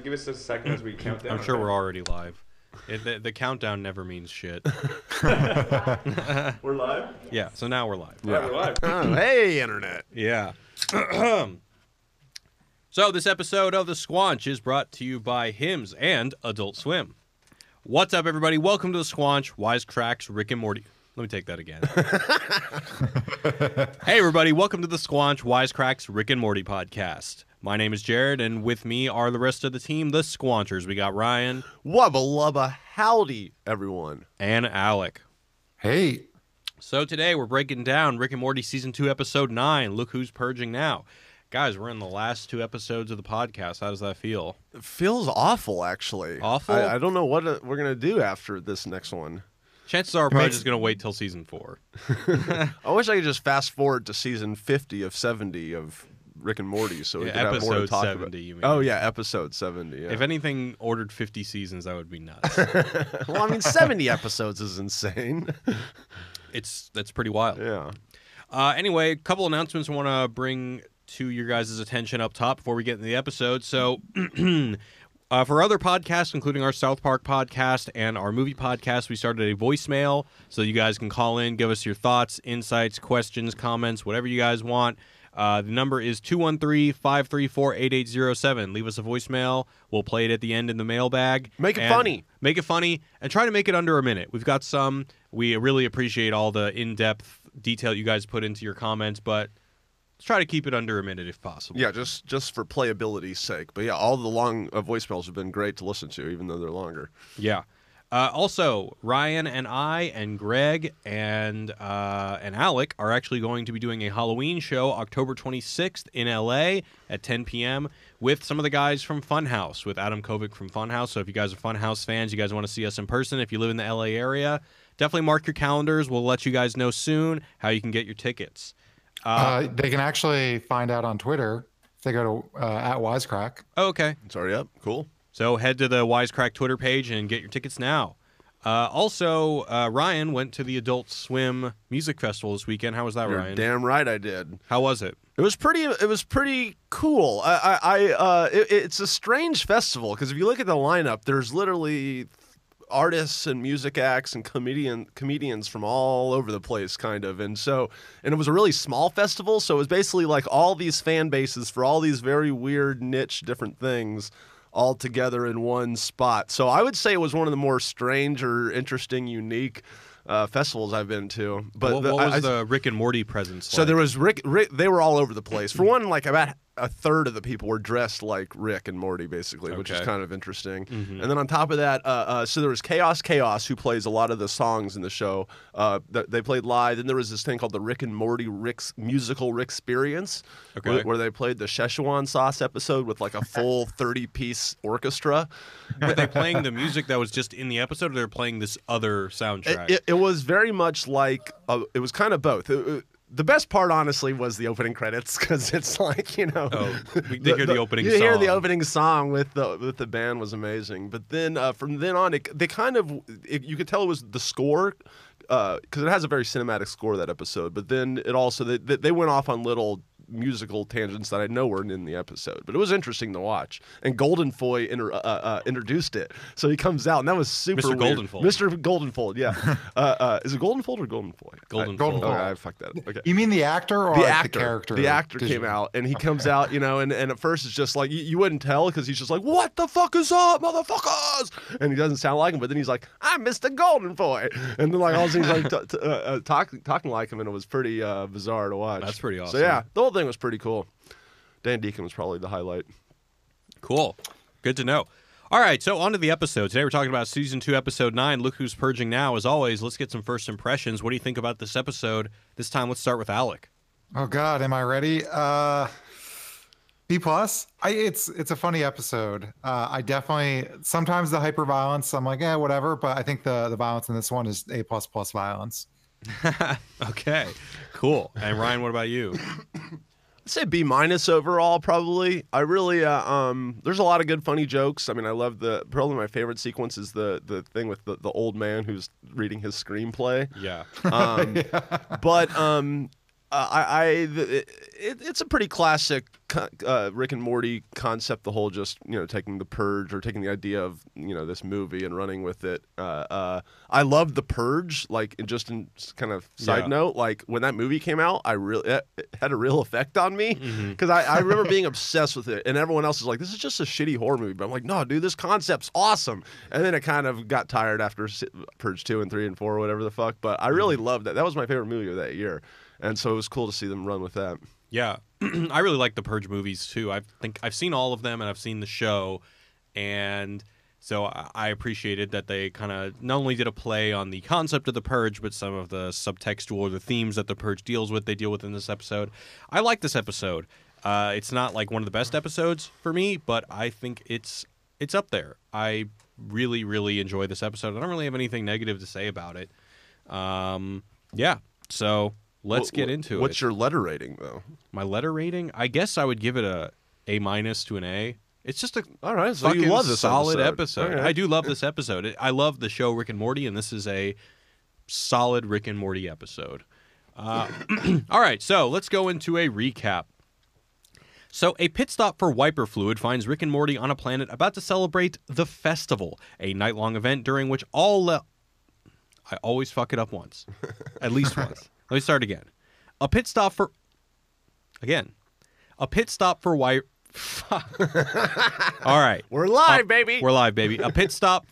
Give us a second as we count down. I'm sure we're already live. The countdown never means shit. We're live? Yeah, so now we're live. Yeah, we're live. Oh, hey, Internet. Yeah. So this episode of The Squanch is brought to you by Hims and Adult Swim. What's up, everybody? Welcome to The Squanch, Wisecracks, Rick and Morty. Let me take that again. Hey, everybody. Welcome to The Squanch, Wisecracks, Rick and Morty podcast. My name is Jared, and with me are the rest of the team, the Squanchers. We got Ryan. Wubba lubba howdy, everyone. And Alec. Hey. So today we're breaking down Rick and Morty Season 2, Episode 9, Look Who's Purging Now. Guys, we're in the last two episodes of the podcast. How does that feel? It feels awful, actually. Awful? I don't know what we're going to do after this next one. Chances are we're just going to wait till Season 4. I wish I could just fast forward to Season 50 of 70 of Rick and Morty so we could have more to talk 70, about. you mean. Oh, yeah, Episode 70, yeah. If anything ordered 50 seasons, that would be nuts. Well, I mean, 70 episodes is insane. That's pretty wild. Yeah. Anyway, a couple announcements I want to bring to your guys' attention up top before we get into the episode. So, for other podcasts, including our South Park podcast and our movie podcast, we started a voicemail so you guys can call in, give us your thoughts, insights, questions, comments, whatever you guys want. The number is 213-534-8807. Leave us a voicemail. We'll play it at the end in the mailbag. Make it funny. Make it funny, and try to make it under a minute. We've got some. We really appreciate all the in-depth detail you guys put into your comments, but let's try to keep it under a minute if possible. Yeah, just for playability's sake. But yeah, all the long voicemails have been great to listen to, even though they're longer. Yeah. Also, Ryan and I and Greg and Alec are actually going to be doing a Halloween show October 26th in LA at 10 p.m. with some of the guys from Funhouse, with Adam Kovic from Funhouse. So if you guys are Funhouse fans, you guys want to see us in person, if you live in the LA area, definitely mark your calendars. We'll let you guys know soon how you can get your tickets. They can actually find out on Twitter if they go to at Wisecrack. Oh, okay. It's already up. Cool. So head to the Wisecrack Twitter page and get your tickets now. Also, Ryan went to the Adult Swim Music Festival this weekend. How was that, You're Ryan? damn right I did. How was it? It was pretty cool. It's a strange festival because if you look at the lineup, there's literally artists and music acts and comedians from all over the place, kind of. And it was a really small festival, so it was basically like all these fan bases for all these very weird niche different things all together in one spot. So I would say it was one of the more strange or interesting, unique festivals I've been to. But what was the Rick and Morty presence like? So there was Rick. They were all over the place. For one, like about a third of the people were dressed like Rick and Morty, basically, which is kind of interesting. Mm-hmm. And then on top of that, so there was Chaos, who plays a lot of the songs in the show. They played live. Then there was this thing called the Rick and Morty musical Ricksperience, where they played the Szechuan sauce episode with like a full 30-piece orchestra. Were they playing the music that was just in the episode, or they were playing this other soundtrack? It was very much like it was kind of both. The best part, honestly, was the opening credits because it's like, we did hear the opening song. You hear the opening song with the band was amazing. But then from then on, you could tell it was the score because it has a very cinematic score, that episode. But then it also they went off on little musical tangents that I know weren't in the episode, but it was interesting to watch. And Golden Foy introduced it, so he comes out, and that was super Mr. weird. Goldenfold. Mr. Goldenfold, yeah. Is it Goldenfold or Golden Foy? Goldenfold. Okay, I fucked that up. Okay. You mean the actor or The like actor. the character? The actor came out, and he comes out, and at first it's just like, you wouldn't tell because he's just like, what the fuck is up, motherfuckers? And he doesn't sound like him, but then he's like, I'm Mr. Golden Foy. And then like all these like talking like him, and it was pretty bizarre to watch. That's pretty awesome. So yeah, the whole thing was pretty cool. Dan Deacon was probably the highlight. Cool. Good to know. All right, so on to the episode. Today we're talking about Season 2, Episode 9, Look Who's Purging Now. As always, let's get some first impressions. What do you think about this episode? This time, let's start with Alec. Oh, God, am I ready? B+. It's a funny episode. I definitely, sometimes the hyperviolence, I'm like, whatever, but I think the violence in this one is A++ violence. Okay, cool. And Ryan, what about you? I'd say B- overall, probably. I really, there's a lot of good funny jokes. I mean, I love probably my favorite sequence is the thing with the old man who's reading his screenplay. Yeah. But It's a pretty classic Rick and Morty concept. The whole just taking the purge or taking the idea of this movie and running with it. I loved the Purge. Like just in kind of side note, like when that movie came out, it had a real effect on me because I remember being obsessed with it, and everyone else is like, "This is just a shitty horror movie," but I'm like, "No, dude, this concept's awesome." And then it kind of got tired after Purge 2 and 3 and 4 or whatever the fuck. But I really loved that. That was my favorite movie of that year. And so it was cool to see them run with that. Yeah. I really like the Purge movies, too. I think I've seen all of them, and I've seen the show. And so I appreciated that they kind of not only did a play on the concept of the Purge, but some of the subtextual or the themes that the Purge deals with, they deal with in this episode. I like this episode. It's not like one of the best episodes for me, but I think it's up there. I really, really enjoy this episode. I don't really have anything negative to say about it. Yeah. So... let's get into it. What's your letter rating, though? My letter rating? I guess I would give it a A- to an A. It's just a so you love this solid episode. Okay. I do love this episode. I love the show Rick and Morty, and this is a solid Rick and Morty episode. All right, so let's go into a recap. So, a pit stop for wiper fluid finds Rick and Morty on a planet about to celebrate the festival, a night-long event during which I always fuck it up once. At least once. Let me start again. A pit stop for wiper. All right. We're live, baby. We're live, baby. A pit stop.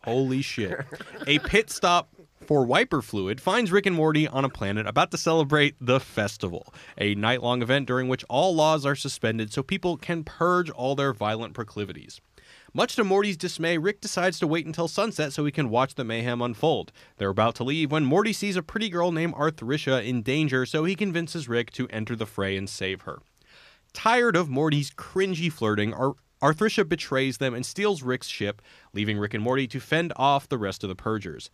Holy shit. A pit stop for wiper fluid finds Rick and Morty on a planet about to celebrate the festival, a night-long event during which all laws are suspended so people can purge all their violent proclivities. Much to Morty's dismay, Rick decides to wait until sunset so he can watch the mayhem unfold. They're about to leave when Morty sees a pretty girl named Arthricia in danger, so he convinces Rick to enter the fray and save her. Tired of Morty's cringy flirting, Arthricia betrays them and steals Rick's ship, leaving Rick and Morty to fend off the rest of the Purgers.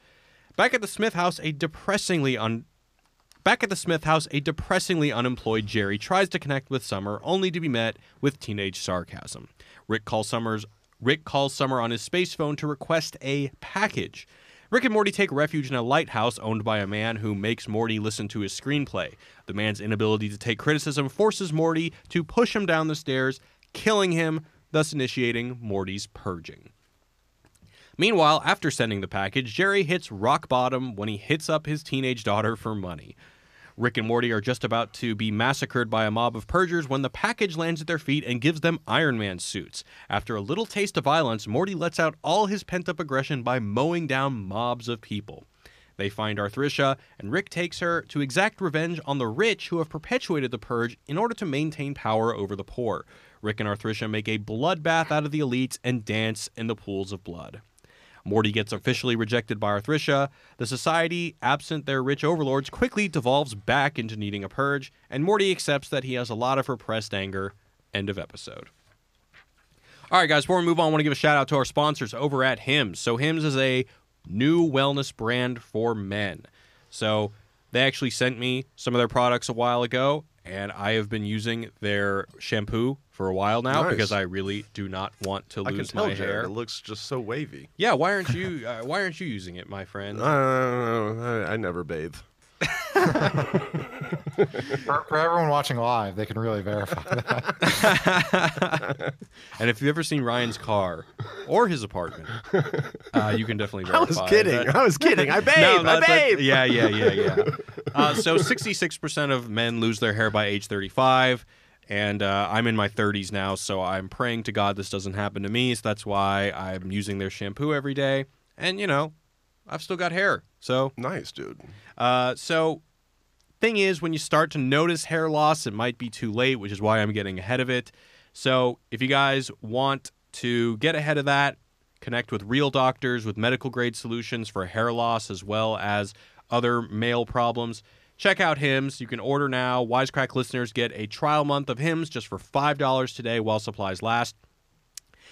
Back at the Smith house, a depressingly unemployed Jerry tries to connect with Summer, only to be met with teenage sarcasm. Rick calls Summer on his space phone to request a package. Rick and Morty take refuge in a lighthouse owned by a man who makes Morty listen to his screenplay. The man's inability to take criticism forces Morty to push him down the stairs, killing him, thus initiating Morty's purging. Meanwhile, after sending the package, Jerry hits rock bottom when he hits up his teenage daughter for money. Rick and Morty are just about to be massacred by a mob of purgers when the package lands at their feet and gives them Iron Man suits. After a little taste of violence, Morty lets out all his pent-up aggression by mowing down mobs of people. They find Arthricia, and Rick takes her to exact revenge on the rich who have perpetuated the purge in order to maintain power over the poor. Rick and Arthricia make a bloodbath out of the elites and dance in the pools of blood. Morty gets officially rejected by Arthricia. The society, absent their rich overlords, quickly devolves back into needing a purge, and Morty accepts that he has a lot of repressed anger. End of episode. All right, guys, before we move on, I want to give a shout-out to our sponsors over at Hims. So Hims is a new wellness brand for men. So they actually sent me some of their products a while ago, and I have been using their shampoo for a while now because I really do not want to lose my hair. It looks just so wavy. Yeah, why aren't you using it, my friend? I never bathe. For everyone watching live, they can really verify that. And if you've ever seen Ryan's car or his apartment, you can definitely verify. I was kidding. I bathe. I bathe. Yeah. So 66% of men lose their hair by age 35. And I'm in my 30s now, so I'm praying to God this doesn't happen to me. So that's why I'm using their shampoo every day. And, I've still got hair. So nice, dude. So thing is, when you start to notice hair loss, it might be too late, which is why I'm getting ahead of it. So if you guys want to get ahead of that, connect with real doctors with medical grade solutions for hair loss as well as other male problems, check out Hims. You can order now. Wisecrack listeners get a trial month of Hims just for $5 today while supplies last.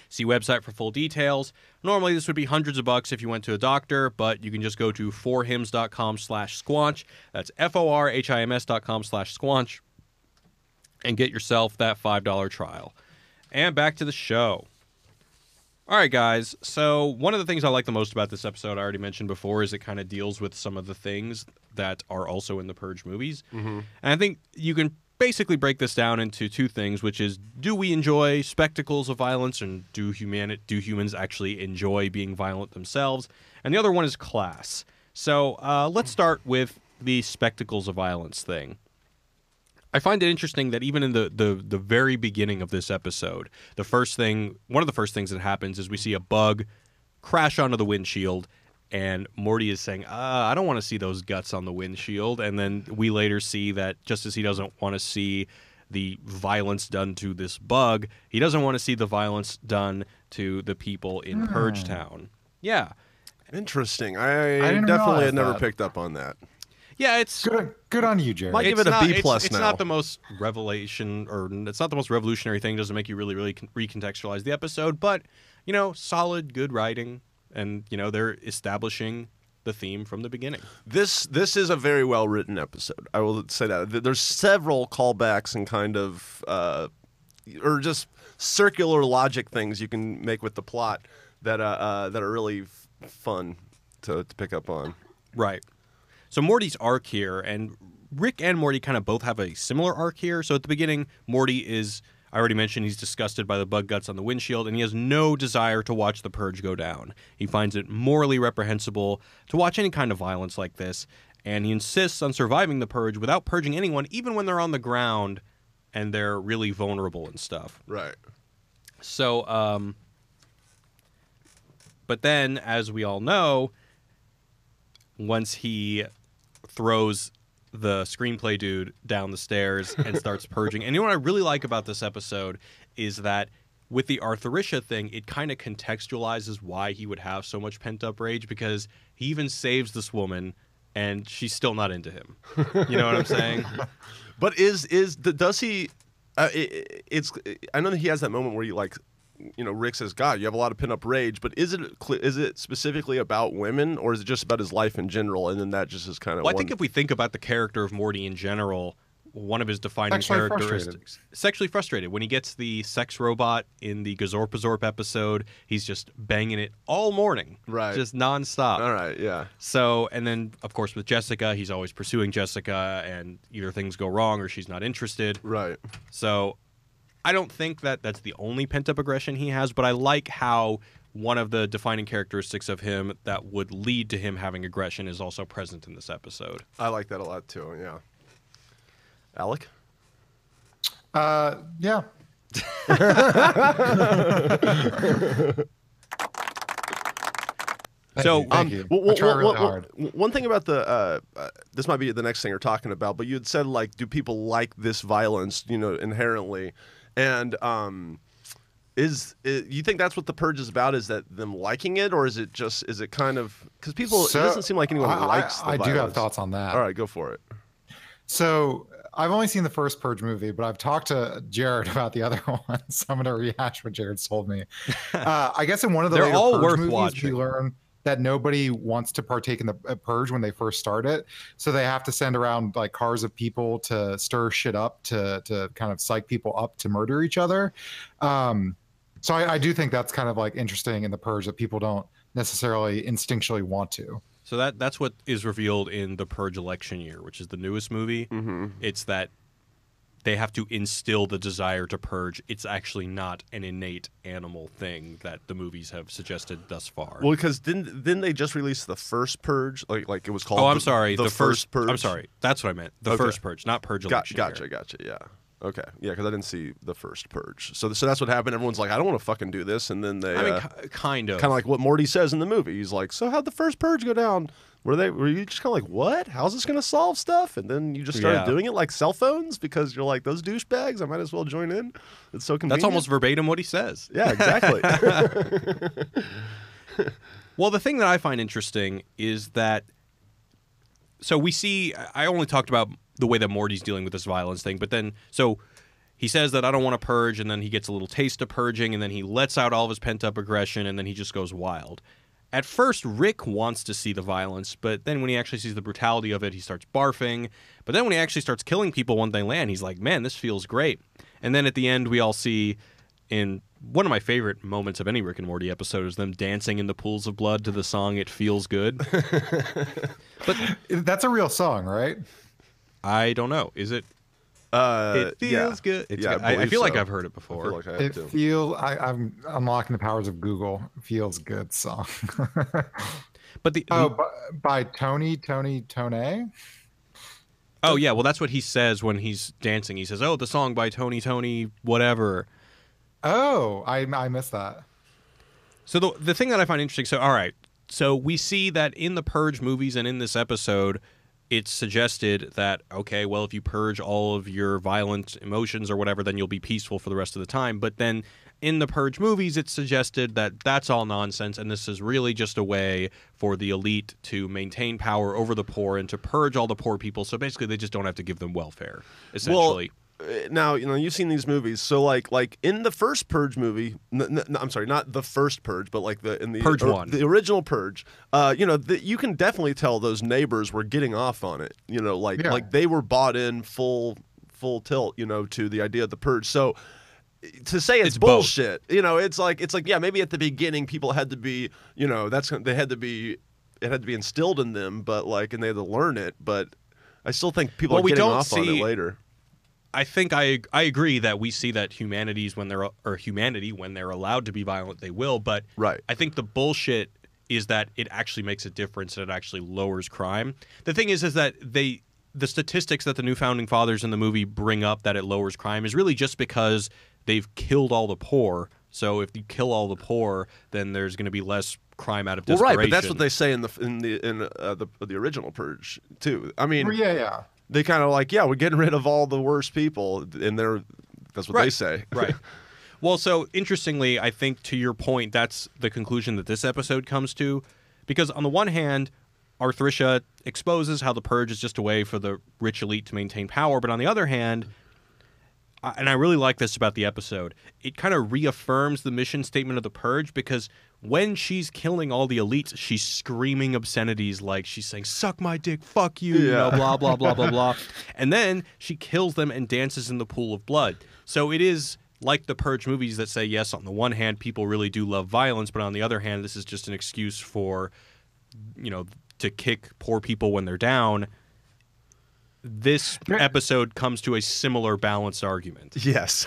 See website for full details. Normally, this would be hundreds of bucks if you went to a doctor, but you can just go to forhims.com/squanch. That's forhims.com/squanch and get yourself that $5 trial. And back to the show. All right, guys. So one of the things I like the most about this episode, I already mentioned before, is it kind of deals with some of the things that are also in the Purge movies. And I think you can basically break this down into two things, which is, do we enjoy spectacles of violence, and do humans actually enjoy being violent themselves? And the other one is class. So let's start with the spectacles of violence thing. I find it interesting that even in the very beginning of this episode, one of the first things that happens is we see a bug crash onto the windshield, and Morty is saying, I don't want to see those guts on the windshield. And then we later see that just as he doesn't want to see the violence done to this bug, he doesn't want to see the violence done to the people in Purge Town. Yeah. Interesting. I definitely had never picked up on that. Yeah, it's good on you, Jared. Might give it a B plus it's now. It's not the most it's not the most revolutionary thing. It doesn't make you really recontextualize the episode, but solid, good writing, and they're establishing the theme from the beginning. This is a very well written episode. I will say that. There's several callbacks and kind of or just circular logic things you can make with the plot that are really fun to pick up on. Right. So Morty's arc here, and Rick and Morty kind of both have a similar arc here. So at the beginning, Morty is, I already mentioned, he's disgusted by the bug guts on the windshield, and he has no desire to watch the purge go down. He finds it morally reprehensible to watch any kind of violence like this, and he insists on surviving the purge without purging anyone, even when they're on the ground and they're really vulnerable and stuff. Right. So, but then, as we all know, once he throws the screenplay dude down the stairs and starts purging. And what I really like about this episode is that with the Arthuricia thing, it kind of contextualizes why he would have so much pent-up rage, because he even saves this woman and she's still not into him. You know what I'm saying? But does he I know that he has that moment where Rick says, God, you have a lot of pent-up rage, but is it specifically about women, or is it just about his life in general, and then that just is kind of I think if we think about the character of Morty in general, one of his defining characteristics... Sexually frustrated. When he gets the sex robot in the Gazorpazorp episode, he's just banging it all morning. Right. Just nonstop. All right, yeah. So, and then, of course, with Jessica, he's always pursuing Jessica, and either things go wrong or she's not interested. Right. So I don't think that that's the only pent-up aggression he has, but I like how one of the defining characteristics of him that would lead to him having aggression is also present in this episode. I like that a lot, too, yeah. Alec? Yeah. So, Thank you. I try really hard. One thing about this might be the next thing you're talking about, but you had said, do people like this violence, inherently? And you think that's what the purge is about? Is that them liking it, or is it kind of, because it doesn't seem like anyone likes the violence. I do have thoughts on that. All right, go for it. So I've only seen the first Purge movie, but I've talked to Jared about the other ones. So I'm going to rehash what Jared's told me. I guess in one of the later Purge movies, we learn that nobody wants to partake in the purge when they first start it. So they have to send around cars of people to stir shit up, to kind of psych people up to murder each other. So I do think that's kind of interesting in the purge, that people don't necessarily instinctually want to. So that's what is revealed in The Purge Election Year, which is the newest movie. Mm-hmm. It's that they have to instill the desire to purge. It's actually not an innate animal thing that the movies have suggested thus far. Well, because didn't they just release the first Purge? Like it was called. Oh, I'm sorry. The first Purge. I'm sorry. That's what I meant. The first Purge, not Purge Election Year. Gotcha. Yeah. Okay. Yeah, because I didn't see the first Purge. So that's what happened. Everyone's like, I don't want to fucking do this, and then they. Kind of like what Morty says in the movie. He's like, so how'd the first Purge go down? Were you just kind of like, what? How's this going to solve stuff? And then you just started doing it like cell phones because you're like, those douchebags, I might as well join in. It's so convenient. That's almost verbatim what he says. Yeah, exactly. Well, the thing that I find interesting is that, so we see, I only talked about the way that Morty's dealing with this violence thing, but then, so he says that I don't want to purge, and then he gets a little taste of purging, and then he lets out all of his pent-up aggression, and then he just goes wild. At first, Rick wants to see the violence, but then when he actually sees the brutality of it, he starts barfing. But then when he actually starts killing people when they land, he's like, man, this feels great. And then at the end, we all see in one of my favorite moments of any Rick and Morty episode is them dancing in the pools of blood to the song "It Feels Good." But That's a real song, right? I don't know. Is it? It feels good. It's Yeah, good. I I believe feel like so. I've heard it I before. feel like I have It to. feels. I'm unlocking the powers of Google. Feels good song. But By Tone. oh yeah, well that's what he says when he's dancing. He says, "Oh, the song by Tony, whatever." Oh, I missed that. So the thing that I find interesting. So all right, so we see that in the Purge movies and in this episode, it's suggested that, okay, well, if you purge all of your violent emotions or whatever, then you'll be peaceful for the rest of the time. But then in the Purge movies, it's suggested that that's all nonsense, and this is really just a way for the elite to maintain power over the poor and to purge all the poor people. So basically, they just don't have to give them welfare, essentially. Now, you've seen these movies, so like in the first Purge movie, I'm sorry, not the first Purge, but like in the Purge 1, the original Purge, you can definitely tell those neighbors were getting off on it, like they were bought in full tilt, to the idea of the Purge. So to say it's bullshit, it's like yeah, maybe at the beginning people had to be, it had to be instilled in them, but and they had to learn it, but I still think people are getting off on it later. I think I agree that we see that humanity when they're allowed to be violent, they will. But right. I think the bullshit is that it actually makes a difference and it actually lowers crime. The thing is that the statistics that the new founding fathers in the movie bring up that it lowers crime is really just because they've killed all the poor. So if you kill all the poor, then there's going to be less crime out of desperation. Well, right, but that's what they say in the original Purge too. I mean, yeah. They kind of we're getting rid of all the worst people, and that's what they say. Right. Well, so interestingly, I think to your point, that's the conclusion that this episode comes to, because on the one hand, Arthricia exposes how the Purge is just a way for the rich elite to maintain power, but on the other hand, and I really like this about the episode, it kind of reaffirms the mission statement of the Purge, because when she's killing all the elites, she's screaming obscenities like she's saying, "Suck my dick, fuck you," blah, blah, blah, blah, blah. And then she kills them and dances in the pool of blood. So it is like the Purge movies that say, yes, on the one hand, people really do love violence, but on the other hand, this is just an excuse for, to kick poor people when they're down. This episode comes to a similar balanced argument. Yes.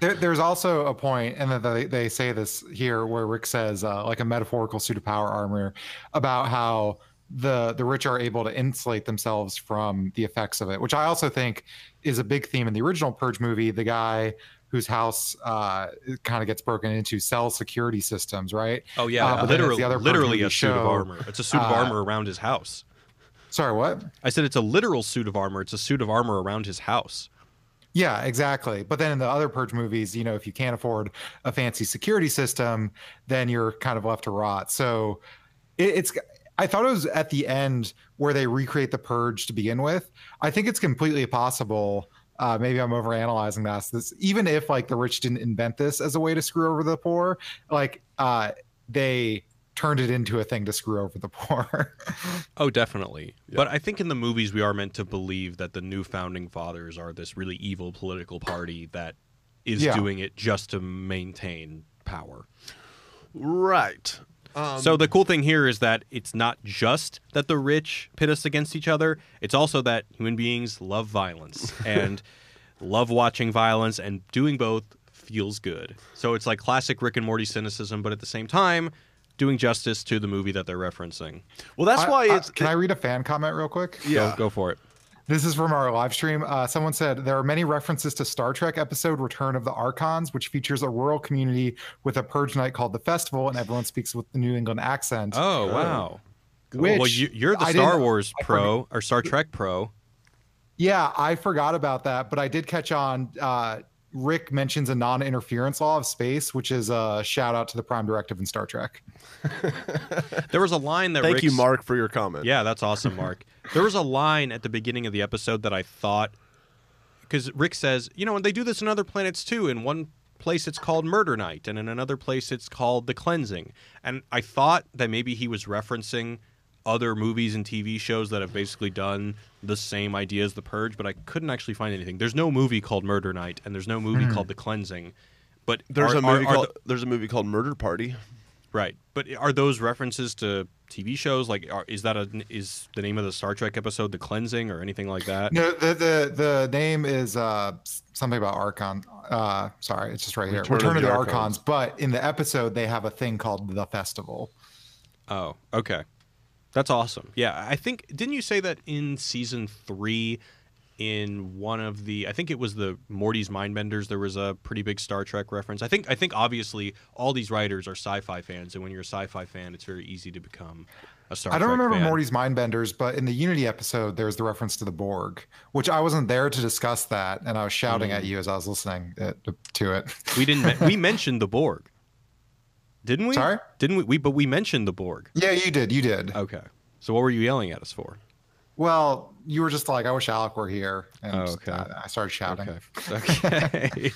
There's also a point, and they say this here, where Rick says, like a metaphorical suit of power armor, about how the rich are able to insulate themselves from the effects of it, which I also think is a big theme in the original Purge movie. The guy whose house kind of gets broken into sells security systems, right? Oh, yeah. Literally a suit of armor. It's a suit of armor around his house. Sorry, what? I said it's a literal suit of armor. It's a suit of armor around his house. Yeah, exactly. But then in the other Purge movies, if you can't afford a fancy security system, then you're kind of left to rot. So I thought it was at the end where they recreate the Purge to begin with. I think it's completely possible. Maybe I'm overanalyzing this. Even if the rich didn't invent this as a way to screw over the poor, they turned it into a thing to screw over the poor. Oh, definitely. Yeah. But I think in the movies we are meant to believe that the new founding fathers are this really evil political party that is doing it just to maintain power. Right. So the cool thing here is that it's not just that the rich pit us against each other. It's also that human beings love violence and love watching violence, and doing both feels good. So it's like classic Rick and Morty cynicism, but at the same time, doing justice to the movie that they're referencing. Well, that's why Can I read a fan comment real quick? Yeah. Go for it. This is from our live stream. Someone said, there are many references to Star Trek episode Return of the Archons, which features a rural community with a purge night called the Festival, and everyone speaks with the New England accent. Oh, wow. Cool. Which well, you're the Star Wars pro, or Star Trek pro. Yeah, I forgot about that, but I did catch on. Rick mentions a non-interference law of space, which is a shout out to the Prime Directive in Star Trek. There was a line that Thank you, Mark, for your comment. Yeah, that's awesome, Mark. There was a line at the beginning of the episode that I thought, because Rick says, and they do this in other planets too. In one place it's called Murder Night, and in another place it's called The Cleansing. And I thought that maybe he was referencing other movies and TV shows that have basically done the same idea as The Purge, but I couldn't actually find anything. There's no movie called Murder Night, and there's no movie called The Cleansing. But There's a movie called Murder Party. Right, but are those references to TV shows? Like, is the name of the Star Trek episode The Cleansing or anything like that? No, the name is something about Archon. Sorry, it's just right here. Return of the Archons. But in the episode, they have a thing called the Festival. Oh, okay, that's awesome. Yeah, I think didn't you say that in season 3? In one of the, I think it was the Morty's Mindbenders, there was a pretty big Star Trek reference. I think obviously all these writers are sci-fi fans, and when you're a sci-fi fan, it's very easy to become a Star Trek fan. I don't remember Morty's Mindbenders, but in the Unity episode, there's the reference to the Borg, which I wasn't there to discuss that, and I was shouting at you as I was listening to it. We mentioned the Borg, didn't we? Sorry, didn't we? But we mentioned the Borg. Yeah, you did. You did. Okay. So what were you yelling at us for? Well, you were just like, I wish Alec were here. And okay. I started shouting. Okay.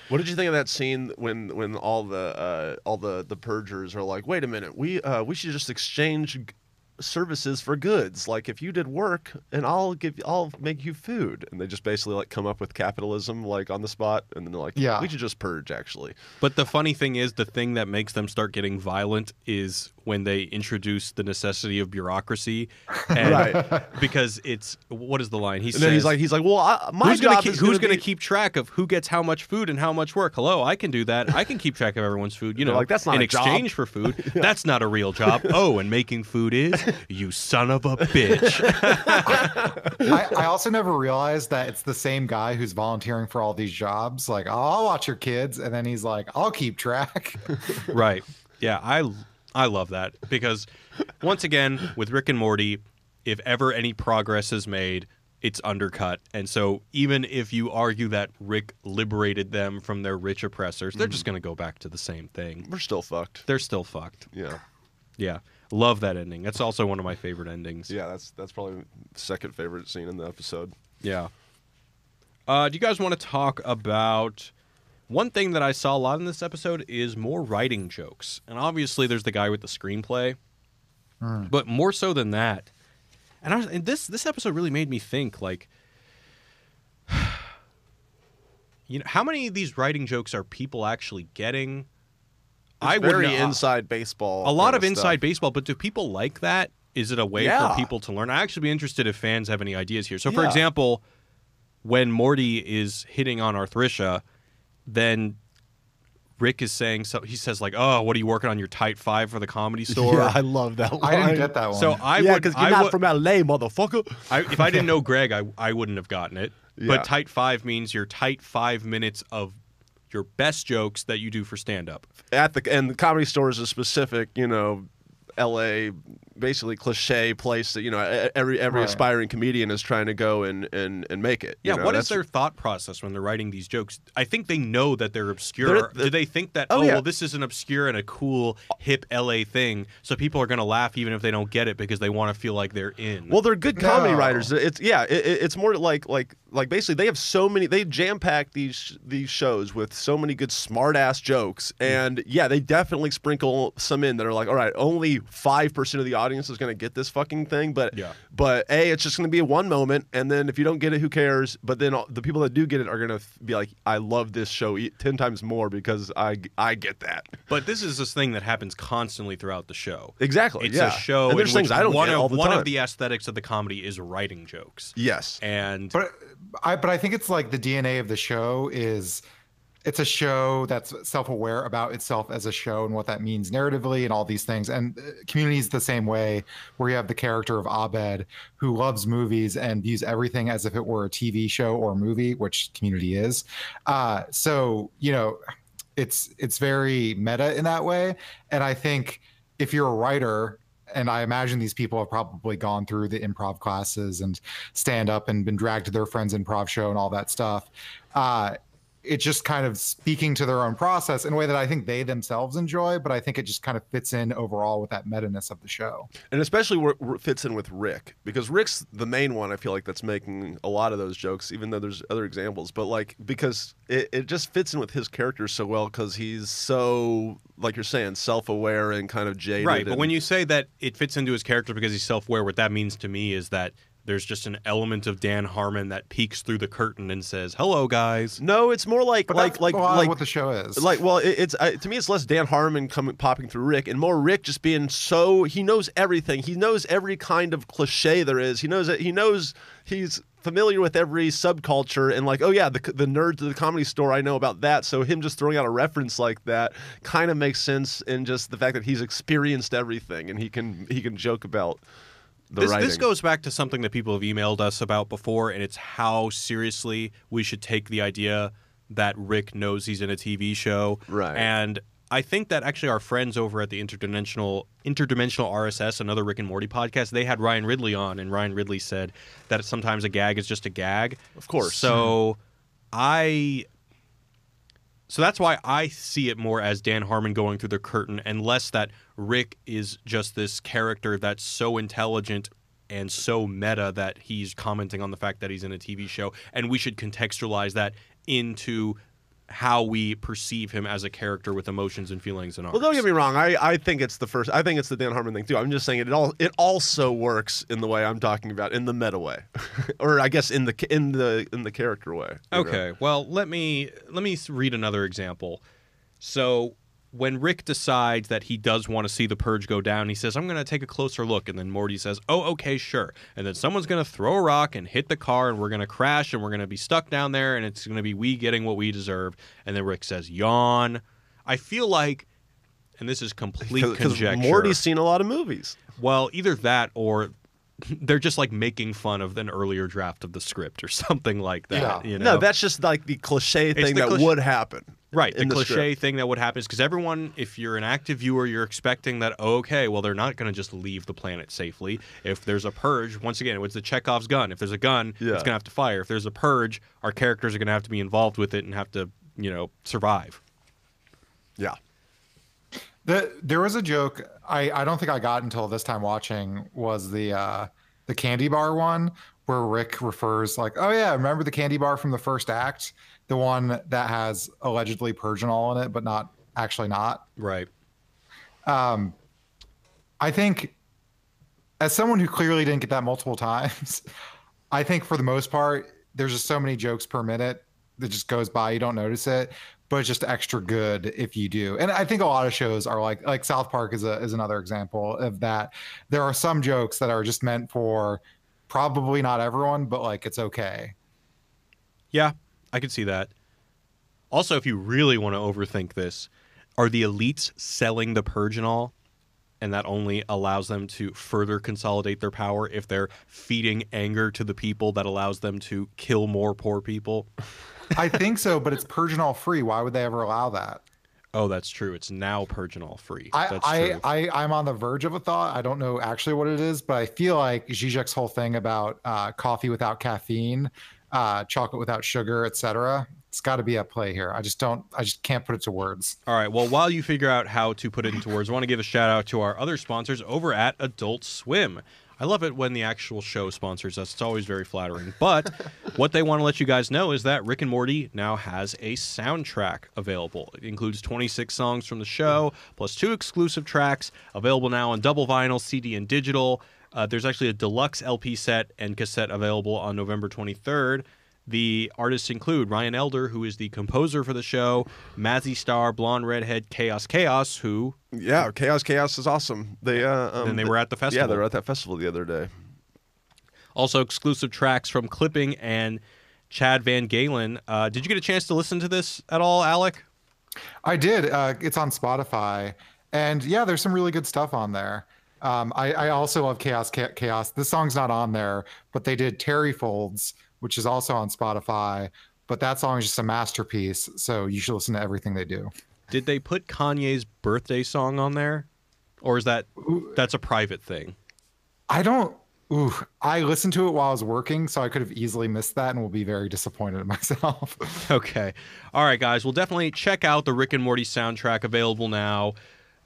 What did you think of that scene when all the purgers are like, wait a minute, we should just exchange services for goods. Like if you did work and I'll make you food. And they just basically like come up with capitalism like on the spot, and then they're like, yeah, we should just purge actually. But the funny thing is, the thing that makes them start getting violent is when they introduce the necessity of bureaucracy, and right? Because it's, what is the line? He's like, well, my job is who's going to keep track of who gets how much food and how much work? Hello, I can do that. I can keep track of everyone's food. You know, like that's not in a exchange job. for food. Yeah. That's not a real job. Oh, and making food is, you son of a bitch. I also never realized that it's the same guy who's volunteering for all these jobs. Like, oh, I'll watch your kids, and then he's like, I'll keep track. Right. Yeah, I love that, because once again with Rick and Morty, if ever any progress is made, it's undercut. And so even if you argue that Rick liberated them from their rich oppressors, they're just going to go back to the same thing. We're still fucked. They're still fucked. Yeah. Yeah. Love that ending. That's also one of my favorite endings. Yeah, that's probably the second favorite scene in the episode. Yeah. Do you guys want to talk about... One thing that I saw a lot in this episode is more writing jokes. And obviously there's the guy with the screenplay. But more so than that. And this episode really made me think, like, you know, how many of these writing jokes are people actually getting? Very inside baseball. A lot of inside baseball, but do people like that? Is it a way for people to learn? I'd actually be interested if fans have any ideas here. So, for example, when Morty is hitting on Arthricia, then Rick is saying, so he says like, "Oh, what are you working on your tight 5 for the Comedy Store?" Yeah, I love that line. I didn't get that one. So because you're not from LA, motherfucker. If I didn't know Greg, I wouldn't have gotten it. Yeah. But tight 5 means your tight 5 minutes of your best jokes that you do for stand-up. And the Comedy Store is a specific, you know, LA basically cliche place that, you know, every aspiring comedian is trying to go and make it. Yeah, you know? what is their thought process when they're writing these jokes? I think they know that they're obscure. Do they think that, well, this is an obscure and a cool, hip LA thing, so people are going to laugh even if they don't get it because they want to feel like they're in? Well, they're good comedy writers. It's more like basically they have so many, they jam-pack these shows with so many good smart-ass jokes, and they definitely sprinkle some in that are like, all right, only 5% of the audience is going to get this fucking thing, but it's just going to be a one moment, and then if you don't get it, who cares? But then the people that do get it are going to be like, I love this show 10 times more because I get that. But this is this thing that happens constantly throughout the show. Exactly. It's a show. And there's things I don't get all the time. One of the aesthetics of the comedy is writing jokes. Yes. But I think it's like the DNA of the show is it's a show that's self-aware about itself as a show and what that means narratively and all these things. And Community is the same way, where you have the character of Abed who loves movies and views everything as if it were a TV show or a movie, which Community is. So, you know, it's very meta in that way. And I think if you're a writer, and I imagine these people have probably gone through the improv classes and stand up and been dragged to their friend's improv show and all that stuff. It's just kind of speaking to their own process in a way that I think they themselves enjoy, but I think it just kind of fits in overall with that meta-ness of the show. And especially where it fits in with Rick, because Rick's the main one, I feel like, that's making a lot of those jokes, even though there's other examples. But like, because it just fits in with his character so well, because he's so, like you're saying, self-aware and kind of jaded. Right, but when you say that it fits into his character because he's self-aware, what that means to me is that there's just an element of Dan Harmon that peeks through the curtain and says, "Hello, guys." No, it's more like But that's what the show is. It's to me, it's less Dan Harmon popping through Rick, and more Rick just being he knows everything. He knows every kind of cliche there is. He knows he's familiar with every subculture, and like, oh yeah, the nerds of the Comedy Store, I know about that. So him just throwing out a reference like that kind of makes sense in just the fact that he's experienced everything and he can joke about this goes back to something that people have emailed us about before, and it's how seriously we should take the idea that Rick knows he's in a TV show. Right. And I think that actually our friends over at the Interdimensional RSS, another Rick and Morty podcast, they had Ryan Ridley on, and Ryan Ridley said that sometimes a gag is just a gag. Of course. So that's why I see it more as Dan Harmon going through the curtain, and less that Rick is just this character that's so intelligent and so meta that he's commenting on the fact that he's in a TV show, and we should contextualize that into how we perceive him as a character with emotions and feelings and arcs. Well, don't get me wrong. I think it's the Dan Harmon thing too. I'm just saying it also works in the way I'm talking about, in the meta way, or I guess in the character way. Okay. Well, let me read another example. So when Rick decides that he does want to see the Purge go down, he says, "I'm going to take a closer look." And then Morty says, "Oh, okay, sure." And then someone's going to throw a rock and hit the car, and we're going to crash, and we're going to be stuck down there, and it's going to be we getting what we deserve. And then Rick says, "Yawn." I feel like, and this is complete conjecture. Morty's seen a lot of movies. Well, either that or they're just like making fun of an earlier draft of the script or something like that. Yeah. You know? No, that's just like the cliche thing that would happen. Right, the cliche script. thing that would happen is because everyone, if you're an active viewer, you're expecting that, okay, well, they're not going to just leave the planet safely. If there's a purge, once again, it's the Chekhov's gun. If there's a gun, it's going to have to fire. If there's a purge, our characters are going to have to be involved with it and have to, survive. Yeah. There was a joke I don't think I got until this time watching, was the candy bar one, where Rick refers like, "Oh yeah, remember the candy bar from the first act? The one that has allegedly Purginol in it, but not actually not." Right. I think, as someone who clearly didn't get that multiple times, I think for the most part, there's just so many jokes per minute that just goes by, you don't notice it, but it's just extra good if you do. And I think a lot of shows are like South Park is another example of that. There are some jokes that are just meant for probably not everyone, but like it's okay. Yeah, I could see that. Also, if you really want to overthink this, are the elites selling the Purginol, and that only allows them to further consolidate their power if they're feeding anger to the people that allows them to kill more poor people? I think so, but it's Purginol free. Why would they ever allow that? Oh, that's true. It's now Purginol free. I'm on the verge of a thought. I don't know actually what it is, but I feel like Zizek's whole thing about coffee without caffeine, chocolate without sugar, etc. It's got to be at play here. I just can't put it to words. All right. Well, while you figure out how to put it into words, I want to give a shout out to our other sponsors over at Adult Swim. I love it when the actual show sponsors us. It's always very flattering. But what they want to let you guys know is that Rick and Morty now has a soundtrack available. It includes 26 songs from the show, plus 2 exclusive tracks, available now on double vinyl, CD, and digital. There's actually a deluxe LP set and cassette available on November 23rd. The artists include Ryan Elder, who is the composer for the show, Mazzy Star, Blonde Redhead, Chaos, who... Yeah, Chaos is awesome. They were at the festival. Yeah, they were at that festival the other day. Also, exclusive tracks from Clipping and Chad Van Galen. Did you get a chance to listen to this at all, Alec? I did. It's on Spotify. And yeah, there's some really good stuff on there. I also love Chaos. This song's not on there, but they did Terry Folds, which is also on Spotify. But that song is just a masterpiece, so you should listen to everything they do. Did they put Kanye's birthday song on there? Or is that's a private thing? I listened to it while I was working, so I could have easily missed that and will be very disappointed in myself. Okay. All right, guys. Well, definitely check out the Rick and Morty soundtrack, available now.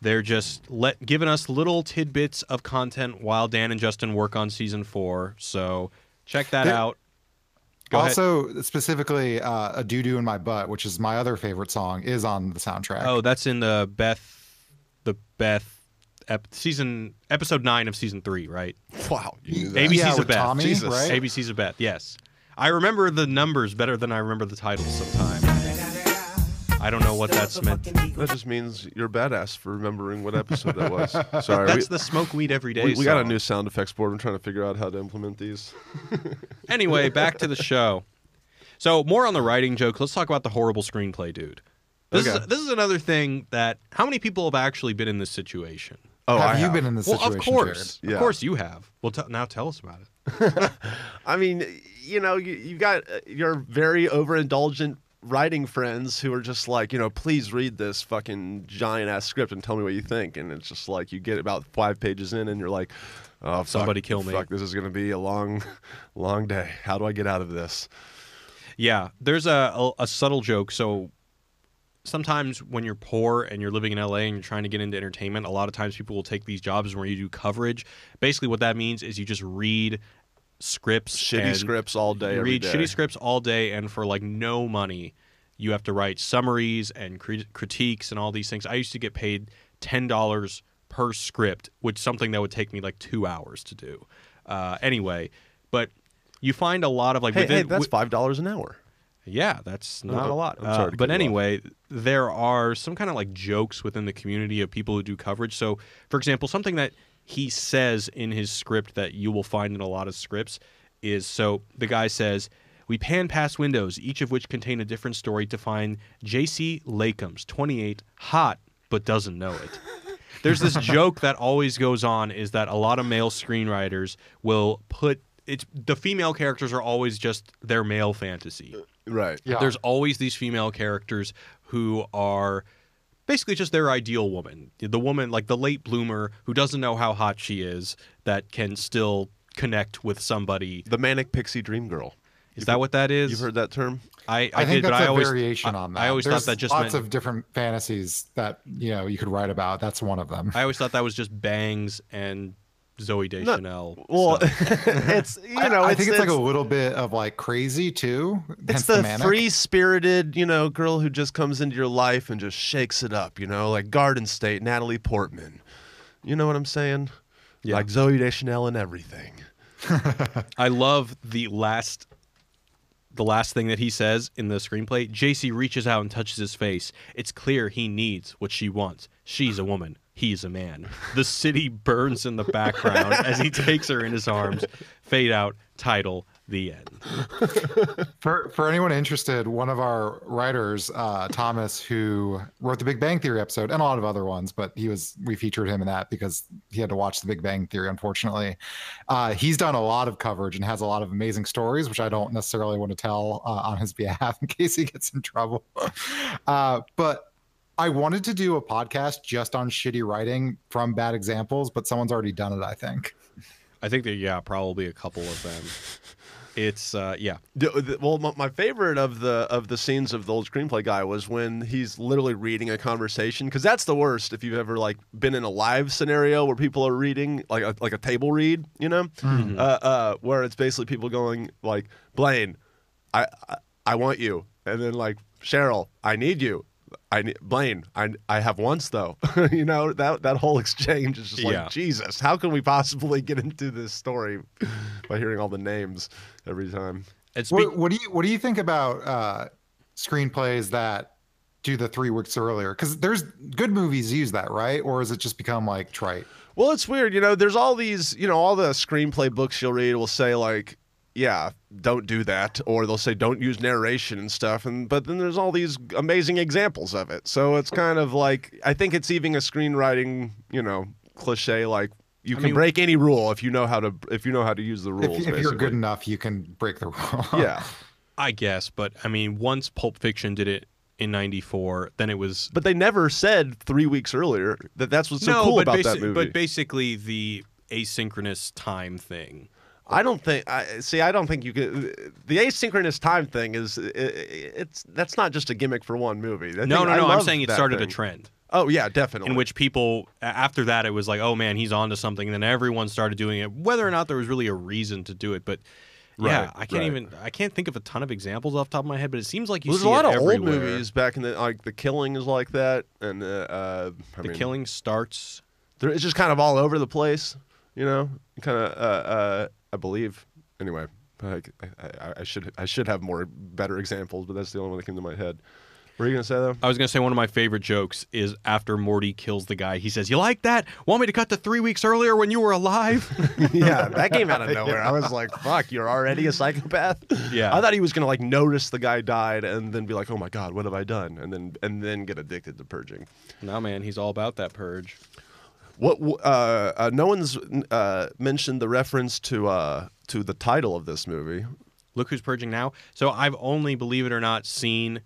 They're just giving us little tidbits of content while Dan and Justin work on season 4. So check that out. Go ahead. Specifically, A Doo-Doo in My Butt, which is my other favorite song, is on the soundtrack. Oh, that's in the Beth episode 9 of season 3, right? Wow. You knew that. ABC's a with bet. Tommy, Jesus. right? ABC's a bet. Yes, I remember the numbers better than I remember the titles sometimes. I don't know what that's meant. That just means you're badass for remembering what episode that was. Sorry. That's the smoke weed every day. We got a song. new sound effects board. I'm trying to figure out how to implement these. Anyway, back to the show. So more on the writing jokes. Let's talk about the horrible screenplay, dude. This is another thing that how many people have actually been in this situation? Oh, Have I you have. been in this Well, situation? of course, Jared? of Yeah. course you have. Well, now tell us about it. I mean, you got your very overindulgent writing friends who are just like, please read this fucking giant ass script and tell me what you think. And it's just like you get about 5 pages in and you're like, oh, Somebody kill me. Fuck, this is going to be a long, long day. How do I get out of this? Yeah, there's a subtle joke. So sometimes when you're poor and you're living in LA and you're trying to get into entertainment, a lot of times people will take these jobs where you do coverage. Basically, what that means is you just read scripts, Shitty and scripts all day, you every read day. shitty scripts all day, and for like no money, you have to write summaries and critiques and all these things. I used to get paid $10 per script, which is something that would take me like 2 hours to do. Anyway, but you find a lot of like Hey, that's $5 an hour. yeah, that's not a lot. I'm sorry to but cut you anyway, there are some kind of like jokes within the community of people who do coverage. So, for example, something that he says in his script that you will find in a lot of scripts is, so the guy says, we pan past windows, each of which contain a different story, to find J.C. Lakeums, 28, hot, but doesn't know it. There's this joke that always goes on is that a lot of male screenwriters will put the female characters are always just their male fantasy. Right. Yeah. There's always these female characters who are basically just their ideal woman. The woman, like the late bloomer who doesn't know how hot she is, that can still connect with somebody. The manic pixie dream girl. Is that what that is? You've heard that term? I I think did, but that's I a always variation on that. I always There's thought that just lots meant, of different fantasies that you could write about. That's one of them. I always thought that was just Bangs and Zoe Deschanel. Well, stuff. it's I think it's like a little bit of like crazy too. it's hence the manic. free-spirited, girl who just comes into your life and just shakes it up, like Garden State, Natalie Portman. You know what I'm saying? Yeah. Like Zoe Deschanel and everything. I love the last thing that he says in the screenplay. JC reaches out and touches his face. It's clear he needs what she wants. She's a woman. He's a man. The city burns in the background as he takes her in his arms. Fade out. Title. The end. For anyone interested, one of our writers, Thomas, who wrote the Big Bang Theory episode and a lot of other ones, but we featured him in that because he had to watch the Big Bang Theory, unfortunately. He's done a lot of coverage and has a lot of amazing stories, which I don't necessarily want to tell on his behalf in case he gets in trouble. But I wanted to do a podcast just on shitty writing from bad examples, but someone's already done it, I think. I think that, probably a couple of them. It's, yeah. Well, my favorite of the scenes of the old screenplay guy was when he's literally reading a conversation, because that's the worst if you've ever like been in a live scenario where people are reading like a table read, Mm-hmm. where it's basically people going like, Blaine, I want you, and then like Cheryl, I need you. Blaine, I have wants though. That whole exchange is just like, Yeah. Jesus, how can we possibly get into this story by hearing all the names every time? It's What do you think about screenplays that do the 3 weeks earlier? Because there's good movies use that, right? Or has it just become like trite? Well, it's weird. There's all these, all the screenplay books you'll read will say like, yeah, don't do that, or they'll say don't use narration and stuff, but then there's all these amazing examples of it. So it's kind of like, I think it's even a screenwriting, cliche, like you can break any rule if you know how to use the rules. If you're good enough, you can break the rule. Yeah. I guess, but I mean, once Pulp Fiction did it in '94, then it was. But they never said 3 weeks earlier that's what's so cool about that movie. But basically, the asynchronous time thing. I don't think you could. The asynchronous time thing that's not just a gimmick for one movie. No. I'm saying it started a trend. Oh yeah, definitely. In which people after that it was like, oh man, he's onto something. And then everyone started doing it, whether or not there was really a reason to do it. But yeah, I can't think of a ton of examples off the top of my head. But it seems like there's see a lot it of old everywhere. movies back in the The Killing is like that, and The Killing starts. it's just kind of all over the place, you know. Kind of, I believe. Anyway, I should have better examples, but that's the only one that came to my head. What are you gonna say though? I was gonna say one of my favorite jokes is after Morty kills the guy, he says, "You like that? Want me to cut to 3 weeks earlier when you were alive?" Yeah, that came out of nowhere. I was like, "Fuck, you're already a psychopath." Yeah, I thought he was gonna like notice the guy died and then be like, "Oh my god, what have I done?" and then get addicted to purging. No, man, he's all about that purge. What? No one's mentioned the reference to the title of this movie. Look Who's Purging Now. So I've only, believe it or not, seen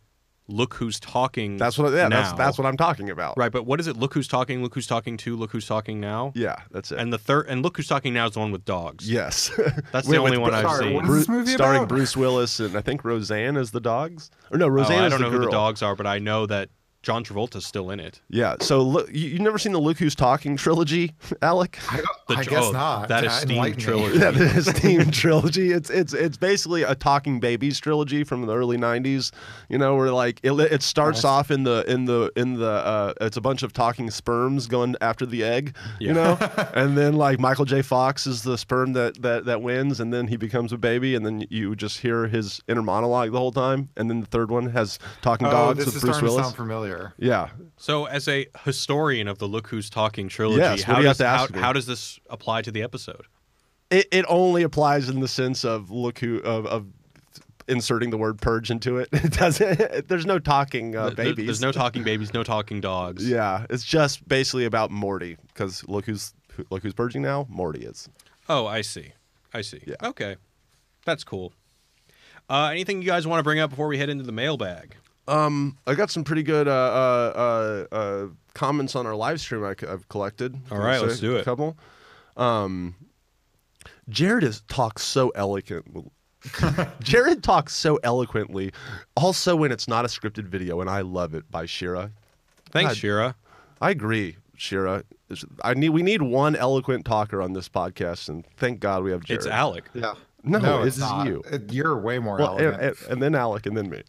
Look Who's Talking. That's what. Yeah, now. that's what I'm talking about. Right, but what is it? Look Who's Talking. Look Who's Talking 2. Look Who's Talking Now. Yeah, that's it. And and Look Who's Talking Now is the one with dogs. Yes, that's the only one I've seen. What is this movie starring about? Bruce Willis and I think Roseanne as the dogs. Or no, Roseanne. I don't know the girl. who the dogs are, but I know that John Travolta's still in it. Yeah. So look, you've never seen the Look Who's Talking trilogy, Alec? I guess not. That esteemed trilogy. Yeah, the esteemed trilogy. It's basically a Talking Babies trilogy from the early '90s. You know, where like it starts off in the it's a bunch of talking sperms going after the egg. Yeah. You know, and then like Michael J. Fox is the sperm that wins, and then he becomes a baby, and then you just hear his inner monologue the whole time. And then the third one has talking dogs with Bruce Willis. Sound familiar. Yeah. So, as a historian of the Look Who's Talking trilogy, Yes, what do you have to ask me? how does this apply to the episode? It only applies in the sense of of inserting the word purge into it. It doesn't. There's no talking babies. There's no talking babies, no talking dogs. Yeah, it's just basically about Morty because look who's purging now. Morty is. Oh, I see. Yeah. Okay, that's cool. Anything you guys want to bring up before we head into the mailbag? I got some pretty good comments on our live stream I've collected. All right, let's do it. A couple. Jared talks so eloquent. Jared talks so eloquently, also when it's not a scripted video, and I love it by Shira. Thanks, Shira. I agree, Shira. We need one eloquent talker on this podcast, and thank God we have Jared. It's Alec. Yeah. No, it's this is not. you. You're way more eloquent. And then Alec, and then me.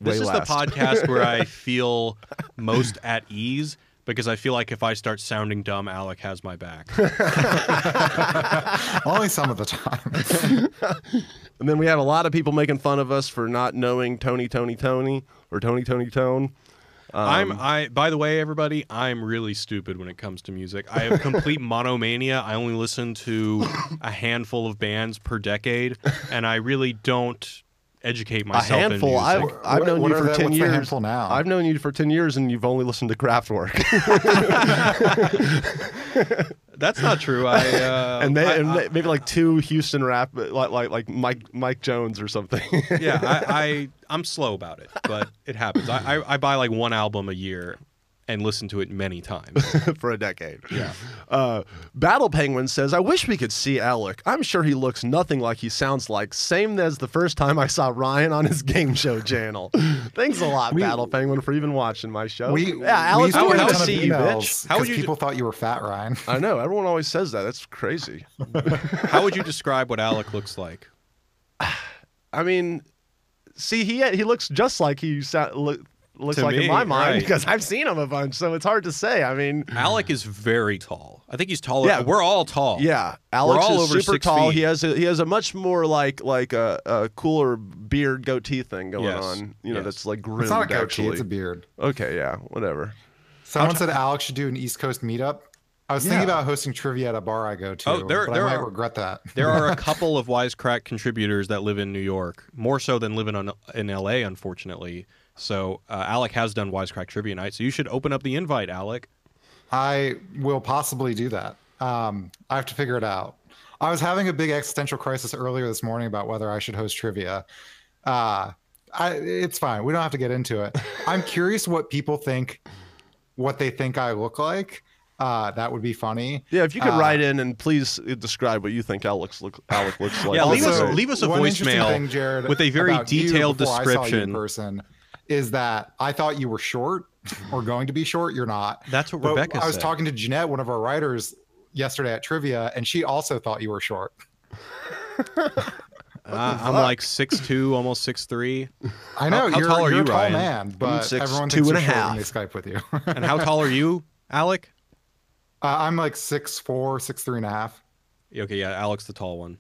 This is last. the podcast where I feel most at ease because I feel like if I start sounding dumb, Alec has my back. Only some of the time. And then we have a lot of people making fun of us for not knowing Tony or Tony Tone. By the way, everybody, I'm really stupid when it comes to music. I have complete monomania. I only listen to a handful of bands per decade, and I really don't educate myself a handful. in music. I've known you for 10 what's years. The handful now? I've known you for 10 years, and you've only listened to Kraftwerk. That's not true. And maybe like two Houston rap, like Mike Jones or something. Yeah, I'm slow about it, but it happens. I buy like one album a year and listen to it many times. For a decade. Yeah. Battle Penguin says, I wish we could see Alec. I'm sure he looks nothing like he sounds like. Same as the first time I saw Ryan on his game show channel. Thanks a lot, Battle Penguin, for even watching my show. Alex, I wanted wanted to see you, bitch. How would you people thought you were fat, Ryan? I know. Everyone always says that. That's crazy. How would you describe what Alec looks like? I mean, see, he looks just like he looks To like me, in my mind right. because I've seen him a bunch, so it's hard to say. I mean, Alec is very tall. I think he's taller. Yeah. We're all tall. yeah, Alex all is over super 6 tall. feet. He has a much more like a cooler beard goatee thing going Yes. on. You know, Yes. that's like groomed. It's not a goatee, actually. it's a beard. Okay, yeah, whatever. Someone said Alex should do an East Coast meetup. I was thinking about hosting trivia at a bar I go to, Oh, there but I might are- regret that. There are a couple of Wisecrack contributors that live in New York, more so than living in L.A., unfortunately. So Alec has done Wisecrack Trivia Night, so you should open up the invite, Alec. I will possibly do that. I have to figure it out. I was having a big existential crisis earlier this morning about whether I should host trivia. It's fine. We don't have to get into it. I'm curious what people think, what they think I look like. That would be funny. Yeah, if you could write in and please describe what you think Alec looks like. Yeah, Also, leave us a one interesting voicemail thing, Jared, with a very about you detailed before I saw you in description. person is that I thought you were short or going to be short. You're not. That's what But Rebecca I was said. talking to Jeanette, one of our writers, yesterday at trivia, and she also thought you were short. I'm like 6'2", almost 6'3". I know How you're, tall are you're you, a tall Ryan? man, I'm but 6'2" everyone thinks and you're a short half. when they Skype with you. And how tall are you, Alec? I'm like 6'4", 6'3.5". Okay, yeah, Alex the tall one.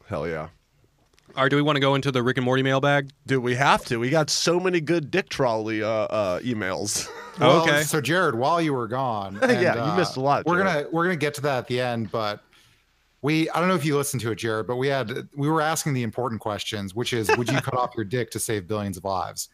Hell yeah. All right, do we want to go into the Rick and Morty mailbag? Dude, we have to. We got so many good Dick Trolley emails. Well, Okay. So Jared, while you were gone, Yeah, you missed a lot, We're Jared. gonna get to that at the end, but I don't know if you listened to it, Jared, but we were asking the important questions, which is, would you cut off your dick to save billions of lives?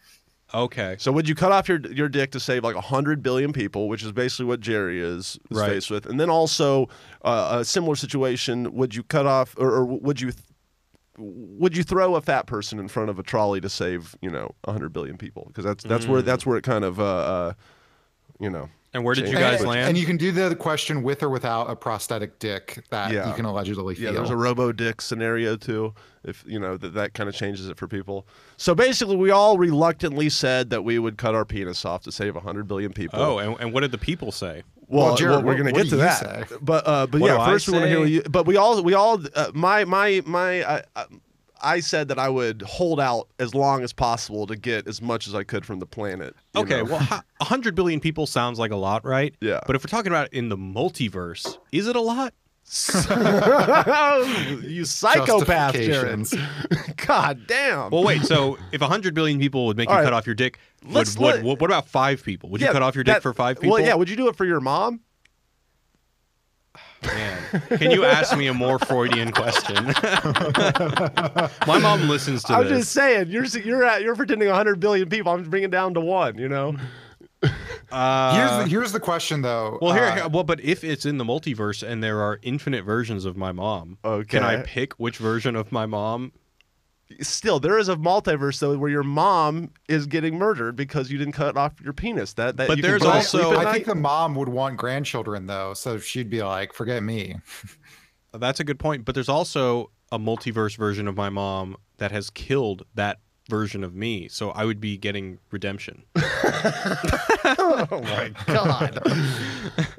Okay. So would you cut off your dick to save like 100 billion people, which is basically what Jerry is Right. faced with? And then also a similar situation, would you cut off or would you throw a fat person in front of a trolley to save 100 billion people? Because that's where it kind of And where did you guys land? And you can do the question with or without a prosthetic dick that Yeah. you can allegedly feel. Yeah, there's a robo dick scenario too. If that kind of changes it for people. So basically, we all reluctantly said that we would cut our penis off to save 100 billion people. Oh, and what did the people say? Well, Jared, we're going to what get to do you that. say? But What yeah, do I first we want to hear say? what you. But I said that I would hold out as long as possible to get as much as I could from the planet. Okay, well, 100 billion people sounds like a lot, right? Yeah. But if we're talking about in the multiverse, is it a lot? You psychopath, Jared. Justifications. God damn. Well, wait. So if 100 billion people would make you All right. cut off your dick, Let's what about 5 people? Would you cut off your dick for 5 people? Well, yeah. Would you do it for your mom? Man, can you ask me a more Freudian question? My mom listens to I'm this. just saying. You're pretending 100 billion people. I'm bringing it down to 1. Here's the question though. Well, but if it's in the multiverse and there are infinite versions of my mom, Okay. can I pick which version of my mom? Still, there is a multiverse though where your mom is getting murdered because you didn't cut off your penis. That But you can there's go to also- sleep at I night. think the mom would want grandchildren though, so she'd be like, "Forget me." That's a good point. But there's also a multiverse version of my mom that has killed that version of me, so I would be getting redemption. Oh my god.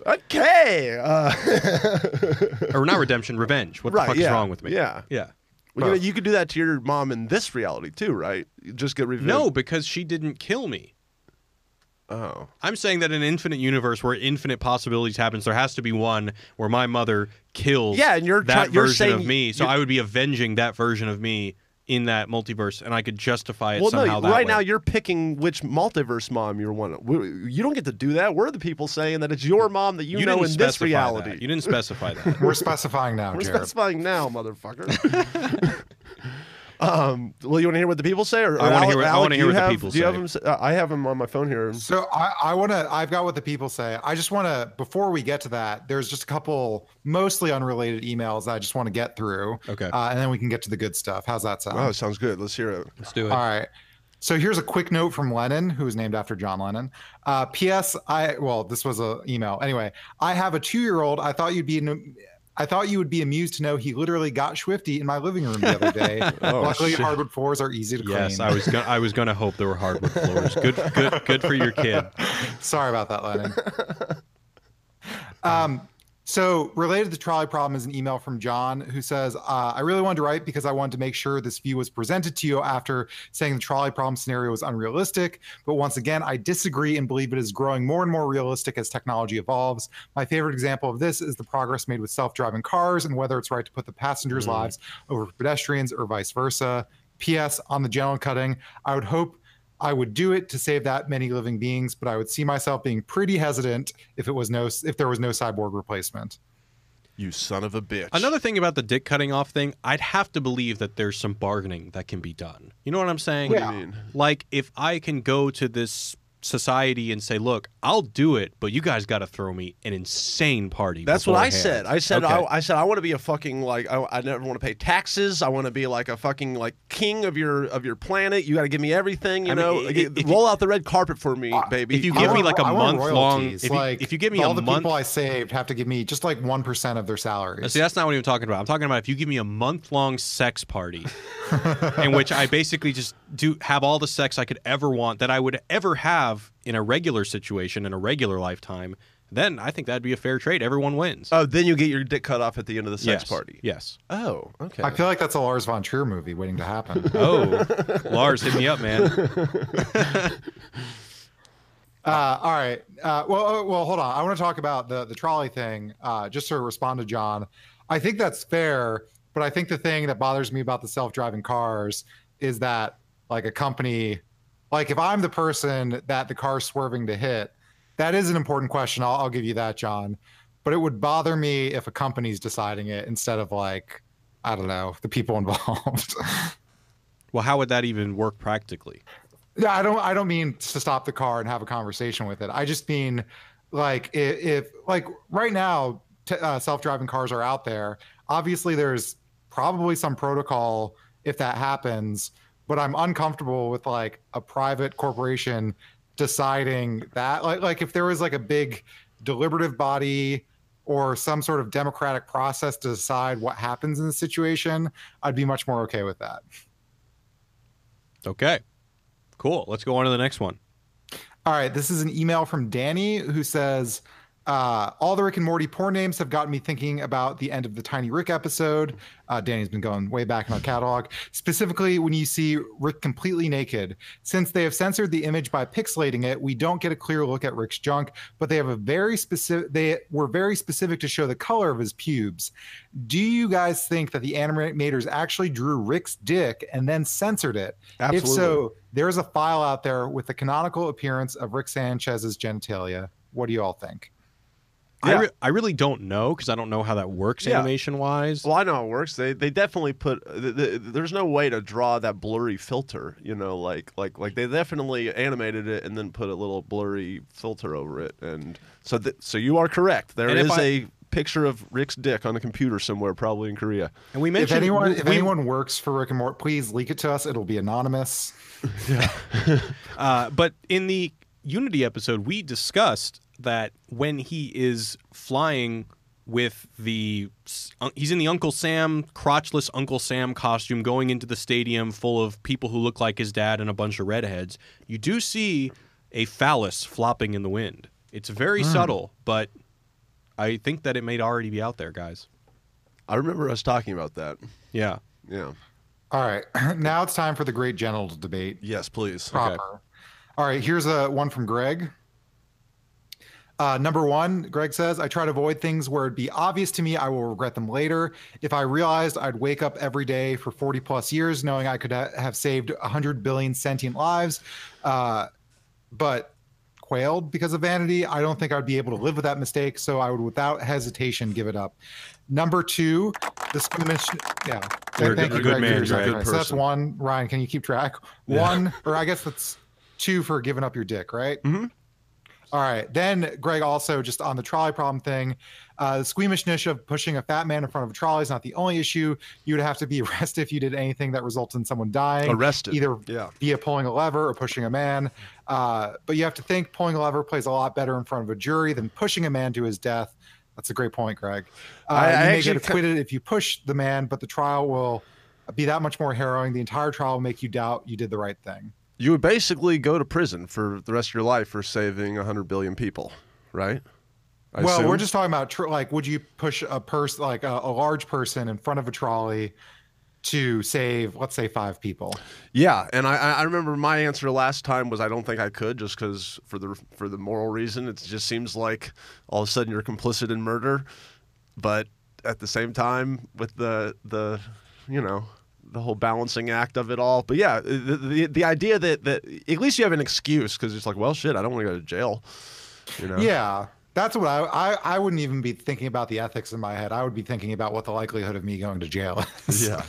Okay. Or not redemption, revenge. What the Right, fuck yeah, is wrong with me? yeah. Yeah. Well, you could do that to your mom in this reality too, right? You just get revenge. No, because she didn't kill me. Oh. I'm saying that in an infinite universe where infinite possibilities happens, there has to be one where my mother kills Yeah, and you're that you're version saying of me. So I would be avenging that version of me in that multiverse, and I could justify it Well, somehow no, that right way. now you're picking which multiverse mom you want. You don't get to do that. We're the people saying that it's your mom that you know didn't in this specify reality. that. You didn't specify that. We're specifying now, We're Jared. specifying now, motherfucker. Well, you want to hear what the people say, or I wanna hear what- I Alec, wanna hear do you what the have- people do you have say. them? I have them on my phone here. So I've got what the people say. I just want to, before we get to that, there's just a couple mostly unrelated emails that I just want to get through. Okay. And then we can get to the good stuff. How's that sound? Oh, sounds good. Let's hear it. Let's do it. All right. So here's a quick note from Lennon, who is named after John Lennon. P.S. This was an email. Anyway, I have a 2-year-old. I thought you would be amused to know he literally got Swifty in my living room the other day. Oh, Luckily, shit. hardwood floors are easy to Yes, clean. I was gonna hope there were hardwood floors. Good for your kid. Sorry about that, Lennon. So related to the trolley problem is an email from John who says, I really wanted to write because I wanted to make sure this view was presented to you after saying the trolley problem scenario was unrealistic. But once again, I disagree and believe it is growing more and more realistic as technology evolves. My favorite example of this is the progress made with self-driving cars and whether it's right to put the passengers' lives over pedestrians or vice versa. P.S. On the general cutting, I would hope I would do it to save that many living beings, but I would see myself being pretty hesitant if there was no cyborg replacement. You son of a bitch. Another thing about the dick cutting off thing, I'd have to believe that there's some bargaining that can be done. You know what I'm saying? What do you mean? Like, if I can go to this society and say, look, I'll do it, but you guys got to throw me an insane party. That's what I beforehand. said. I said Okay. I want to be a fucking like I never want to pay taxes. I want to be like a fucking like king of your planet. You got to give me everything. I know, mean, if roll out the red carpet for me, baby. if you I give me want- like a I want month long, royalties. if you give me all a the month, people I saved have to give me just like 1% of their salaries. see, that's not what I'm talking about. I'm talking about if you give me a month-long sex party in which I basically just have all the sex I could ever want that I would ever have in a regular situation in a regular lifetime, then I think that'd be a fair trade. Everyone wins. Oh, then you get your dick cut off at the end of the sex Yes. party. Yes. Oh, okay. I feel like that's a Lars von Trier movie waiting to happen. Oh, Lars, hit me up, man. All right. Well, hold on. I want to talk about the trolley thing. Just to respond to John, I think that's fair, but I think the thing that bothers me about the self-driving cars is that, like, a company, like, if I'm the person that the car's swerving to hit, that is an important question. I'll give you that, John. But it would bother me if a company's deciding it instead of, like, I don't know, the people involved. Well, how would that even work practically? Yeah, I don't mean to stop the car and have a conversation with it. I just mean, like, if like right now self-driving cars are out there. Obviously, there's probably some protocol if that happens, but I'm uncomfortable with, like, a private corporation deciding that. Like if there was, like, a big deliberative body or some sort of democratic process to decide what happens in the situation, I'd be much more okay with that. Okay. Cool. Let's go on to the next one. All right. This is an email from Danny who says, all the Rick and Morty porn names have gotten me thinking about the end of the Tiny Rick episode. Danny's been going way back in our catalog. Specifically, when you see Rick completely naked. Since they have censored the image by pixelating it, we don't get a clear look at Rick's junk, but they were very specific to show the color of his pubes. Do you guys think that the animators actually drew Rick's dick and then censored it? Absolutely. If so, there's a file out there with the canonical appearance of Rick Sanchez's genitalia. What do you all think? Yeah. I really don't know because I don't know how that works animation wise. Well, I know how it works. They definitely put. There's no way to draw that blurry filter. You know, like they definitely animated it and then put a little blurry filter over it. And so you are correct. There is a picture of Rick's dick on a computer somewhere, probably in Korea. And we mentioned if anyone works for Rick and Morty, please leak it to us. It'll be anonymous. Yeah. But in the Unity episode, we discussed that when he is flying with he's in the Uncle Sam, crotchless Uncle Sam costume going into the stadium full of people who look like his dad and a bunch of redheads, you do see a phallus flopping in the wind. It's very subtle, but I think that it may already be out there, guys. I remember us talking about that. Yeah. Yeah. All right. Now it's time for the great genital debate. Yes, please. Proper. Okay. All right. Here's one from Greg. Number one, Greg says, I try to avoid things where it'd be obvious to me I will regret them later. If I realized I'd wake up every day for 40 plus years knowing I could have saved 100 billion sentient lives, but quailed because of vanity, I don't think I'd be able to live with that mistake, so I would without hesitation give it up. Number two, discrimination. Yeah. You're a good man, Greg. So that's one. Ryan, can you keep track? Yeah. One, or I guess that's two for giving up your dick, right? Mm-hmm. All right. Then Greg also just on the trolley problem thing, the squeamishness of pushing a fat man in front of a trolley is not the only issue. You would have to be arrested if you did anything that results in someone dying. Arrested. Either via pulling a lever or pushing a man. But you have to think pulling a lever plays a lot better in front of a jury than pushing a man to his death. That's a great point, Greg. You may get acquitted if you push the man, but the trial will be that much more harrowing. The entire trial will make you doubt you did the right thing. You would basically go to prison for the rest of your life for saving 100 billion people, right? Well, we're just talking about like, would you push a person, like a large person, in front of a trolley to save, let's say, 5 people? Yeah, and I remember my answer last time was I don't think I could, just because for the moral reason, it just seems like all of a sudden you're complicit in murder, but at the same time with the whole balancing act of it all. But yeah, the idea that at least you have an excuse, because it's like, well, shit, I don't want to go to jail. You know? Yeah, that's what I wouldn't even be thinking about the ethics in my head. I would be thinking about what the likelihood of me going to jail is. Yeah.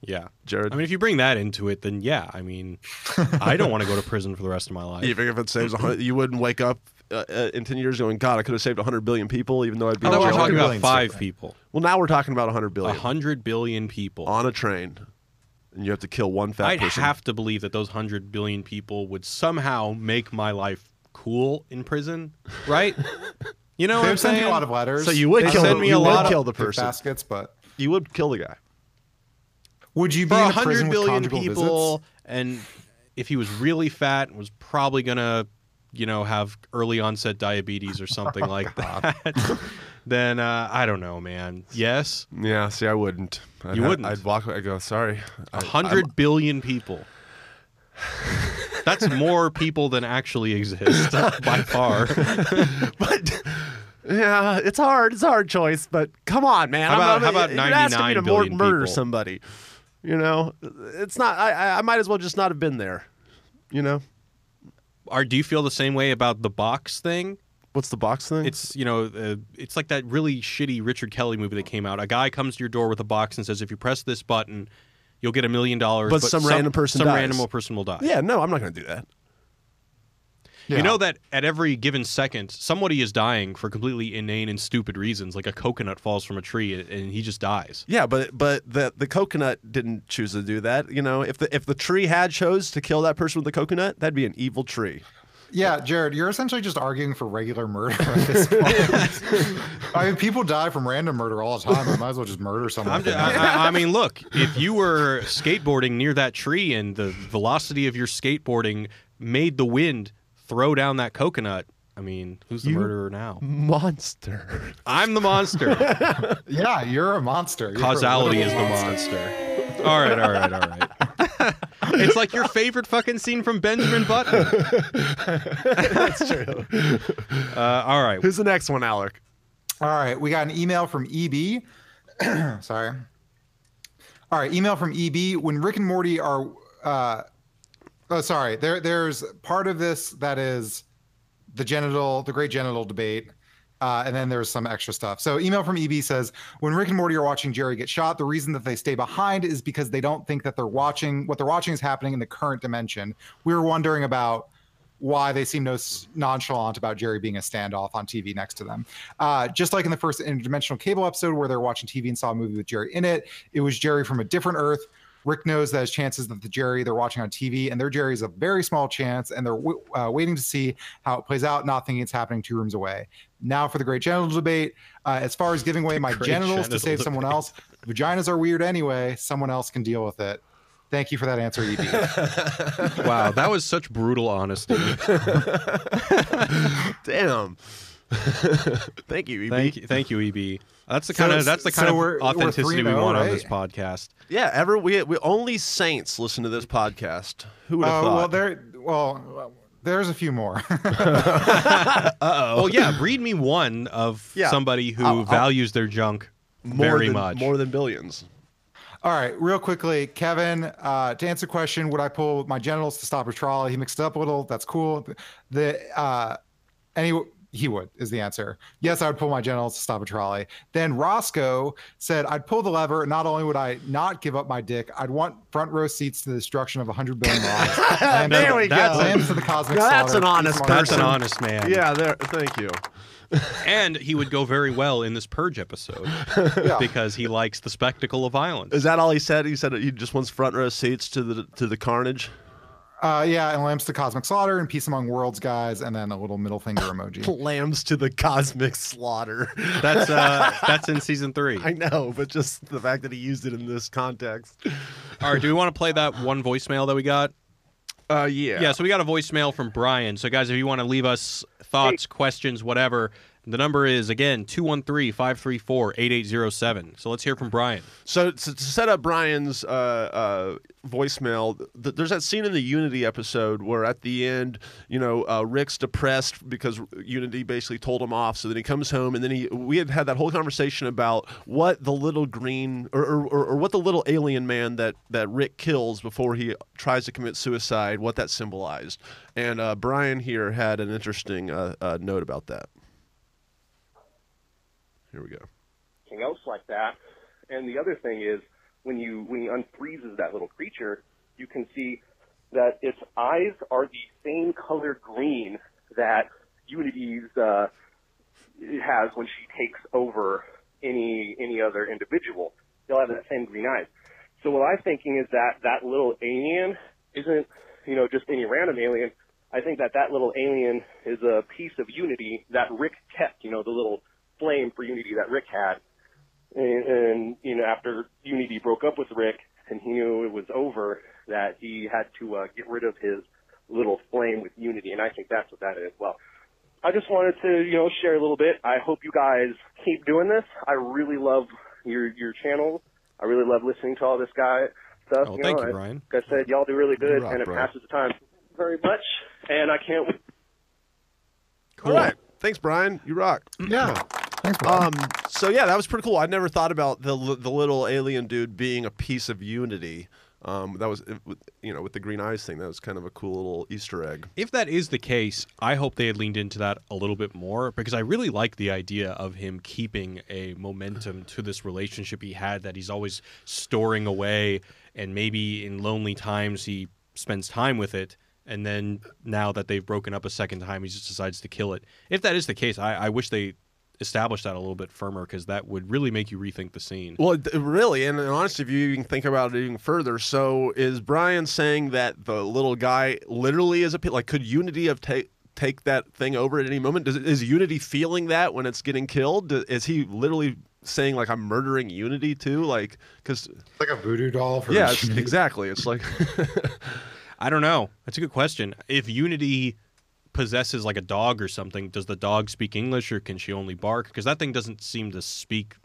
Yeah. Jared? I mean, if you bring that into it, then yeah, I mean, I don't want to go to prison for the rest of my life. Even if it saves 100, you wouldn't wake up in 10 years going, God, I could have saved 100 billion people, even though I'd be in we're jail. talking about 5 people. Well, now we're talking about 100 billion. 100 billion people. On a train. And you have to kill one fat person. I'd have to believe that those 100 billion people would somehow make my life cool in prison, right? You know what I'm saying? Send you a lot of letters. So you would kill the person. Baskets, but you would kill the guy. Would you be for in a 100 prison billion with people? visits? And if he was really fat, was probably gonna, have early onset diabetes or something like that. Then I don't know, man. Yes. Yeah. See, I wouldn't. You wouldn't. I'd walk. I go. Sorry. 100 billion people. That's more people than actually exist by far. But yeah, it's hard. It's a hard choice. But come on, man. How about you're asking me 99 to billion murder people? somebody? You know, it's not. I might as well just not have been there. You know. Do you feel the same way about the box thing? What's the box thing? It's it's like that really shitty Richard Kelly movie that came out. A guy comes to your door with a box and says, if you press this button, you'll get $1 million. But some random person some dies. random person will die. Yeah, no, I'm not going to do that. Yeah. You know that at every given second, somebody is dying for completely inane and stupid reasons. Like a coconut falls from a tree and he just dies. Yeah, but the coconut didn't choose to do that. You know, if the tree had chose to kill that person with the coconut, that'd be an evil tree. Yeah, Jared, you're essentially just arguing for regular murder at this point. I mean, people die from random murder all the time. I might as well just murder someone. I mean, look, if you were skateboarding near that tree and the velocity of your skateboarding made the wind throw down that coconut, I mean, who's the murderer now? Monster. I'm the monster. Yeah, you're a monster. You're Causality a is the monster. monster. All right. It's like your favorite fucking scene from Benjamin Button. That's true. All right. Who's the next one, Alec? All right, we got an email from EB. Sorry. All right, email from EB. When Rick and Morty are, there's part of this that is the great genital debate. And then there's some extra stuff. So email from EB says, when Rick and Morty are watching Jerry get shot, the reason that they stay behind is because they don't think that what they're watching is happening in the current dimension. We were wondering about why they seem nonchalant about Jerry being a standoff on TV next to them. Just like in the first interdimensional cable episode where they're watching TV and saw a movie with Jerry in it, it was Jerry from a different Earth. Rick knows that his chances that the Jerry they're watching on TV and their Jerry is a very small chance, and they're waiting to see how it plays out, not thinking it's happening 2 rooms away. Now for the great genital debate. As far as giving away my genitals to save someone else, vaginas are weird anyway. Someone else can deal with it. Thank you for that answer, EB. Wow, that was such brutal honesty. Damn. Thank you, EB. Thank you, EB. That's the kind of authenticity we want on this podcast. Yeah, we only saints listen to this podcast. Who would have thought? There's a few more. Well, yeah, read me one of somebody who values their junk very much. More than billions. All right, real quickly, Kevin, to answer the question, would I pull my genitals to stop a trolley? He mixed it up a little. That's cool. He would, is the answer. Yes, I would pull my genitals to stop a trolley. Then Roscoe said, I'd pull the lever. Not only would I not give up my dick, I'd want front row seats to the destruction of 100 billion lives. There we go. Lands to the cosmic slaughter. That's an honest person. That's an honest man. Yeah, thank you. And he would go very well in this Purge episode because he likes the spectacle of violence. Is that all he said? He said he just wants front row seats to the carnage? And lambs to cosmic slaughter and peace among worlds, guys, and then a little middle finger emoji. Lambs to the cosmic slaughter. That's in season 3. I know, but just the fact that he used it in this context. All right, do we want to play that one voicemail that we got? Yeah. Yeah, so we got a voicemail from Brian. So, guys, if you want to leave us thoughts, questions, whatever, the number is, again, 213-534-8807. So let's hear from Brian. So to set up Brian's voicemail, there's that scene in the Unity episode where at the end, Rick's depressed because Unity basically told him off. So then he comes home, and then we had that whole conversation about what the little green or what the little alien man that Rick kills before he tries to commit suicide, what that symbolized. And Brian here had an interesting note about that. Here we go. Anything else like that. And the other thing is, when he unfreezes that little creature, you can see that its eyes are the same color green that Unity's has when she takes over any other individual. They'll have that same green eyes. So what I'm thinking is that little alien isn't, just any random alien. I think that little alien is a piece of Unity that Rick kept, the little flame for Unity that Rick had. And after Unity broke up with Rick and he knew it was over, that he had to get rid of his little flame with Unity, and I think that's what that is. Well, I just wanted to, share a little bit. I hope you guys keep doing this. I really love your channel. I really love listening to all this guy stuff. Oh, thank you, Brian. Like I said, y'all do really good, rock, and it bro. passes the time. very much, and I can't wait. All right. Thanks, Brian. You rock. Yeah. Thanks, Brian. So yeah, that was pretty cool. I never thought about the little alien dude being a piece of Unity. That was, with the green eyes thing. That was kind of a cool little Easter egg. If that is the case, I hope they had leaned into that a little bit more, because I really like the idea of him keeping a momentum to this relationship he had that he's always storing away, and maybe in lonely times he spends time with it, and then now that they've broken up a second time, he just decides to kill it. If that is the case, I wish they established that a little bit firmer, because that would really make you rethink the scene. Well, really, and honestly, if you even think about it even further, so is Brian saying that the little guy literally is could Unity have take that thing over at any moment? Is Unity feeling that when it's getting killed? Is he literally saying, like, I'm murdering Unity too? Like, because It's like a voodoo doll for yeah, Unity. exactly. It's like I don't know. That's a good question. If Unity possesses like a dog or something, does the dog speak English, or can she only bark? Because that thing doesn't seem to speak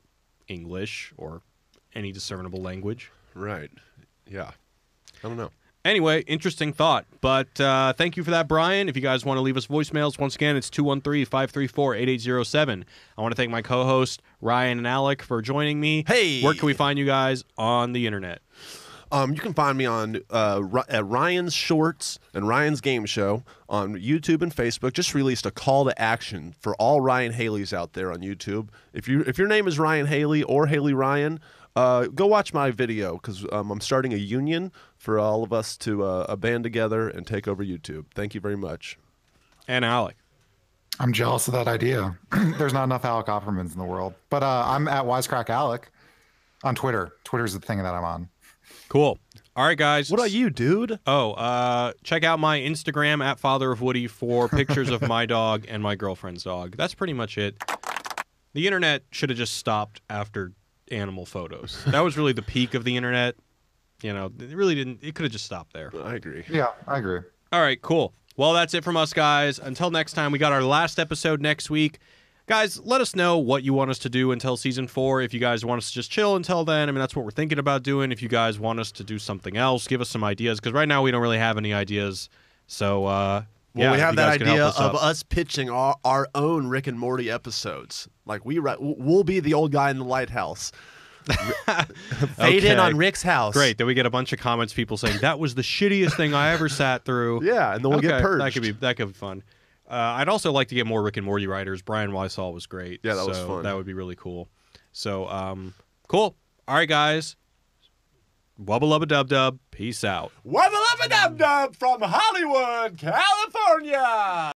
English or any discernible language. right. Yeah, I don't know. Anyway, interesting thought. But thank you for that, Brian. If you guys want to leave us voicemails, once again, it's 213-534-8807. I want to thank my co-host, Ryan and Alec, for joining me. Hey! Where can we find you guys on the internet? You can find me on at Ryan's Shorts and Ryan's Game Show on YouTube and Facebook. Just released a call to action for all Ryan Haleys out there on YouTube. If your name is Ryan Haley or Haley Ryan, go watch my video, because I'm starting a union for all of us to band together and take over YouTube. Thank you very much. And Alec. I'm jealous of that idea. There's not enough Alec Offermans in the world. But I'm at Wisecrack Alec on Twitter. Twitter's the thing that I'm on. Cool. All right, guys. What about you, dude? Oh, check out my Instagram at Father of Woody for pictures of my dog and my girlfriend's dog. That's pretty much it. The internet should have just stopped after animal photos. That was really the peak of the internet. It really didn't. It could have just stopped there. I agree. Yeah, I agree. All right, cool. Well, that's it from us, guys. Until next time, we got our last episode next week. Guys, let us know what you want us to do until season 4. If you guys want us to just chill until then, I mean, that's what we're thinking about doing. If you guys want us to do something else, give us some ideas, because right now we don't really have any ideas. So, Well, yeah, we have that idea of of us pitching our own Rick and Morty episodes. Like, we'll be the old guy in the lighthouse. Fade in on Rick's house. Great. Then we get a bunch of comments, people saying, that was the shittiest thing I ever sat through. Yeah, and then we'll get purged. That could be fun. I'd also like to get more Rick and Morty writers. Brian Wysall was great. Yeah, that was fun. That would be really cool. So, cool. All right, guys. Wubba lubba dub dub. Peace out. Wubba lubba dub dub from Hollywood, California.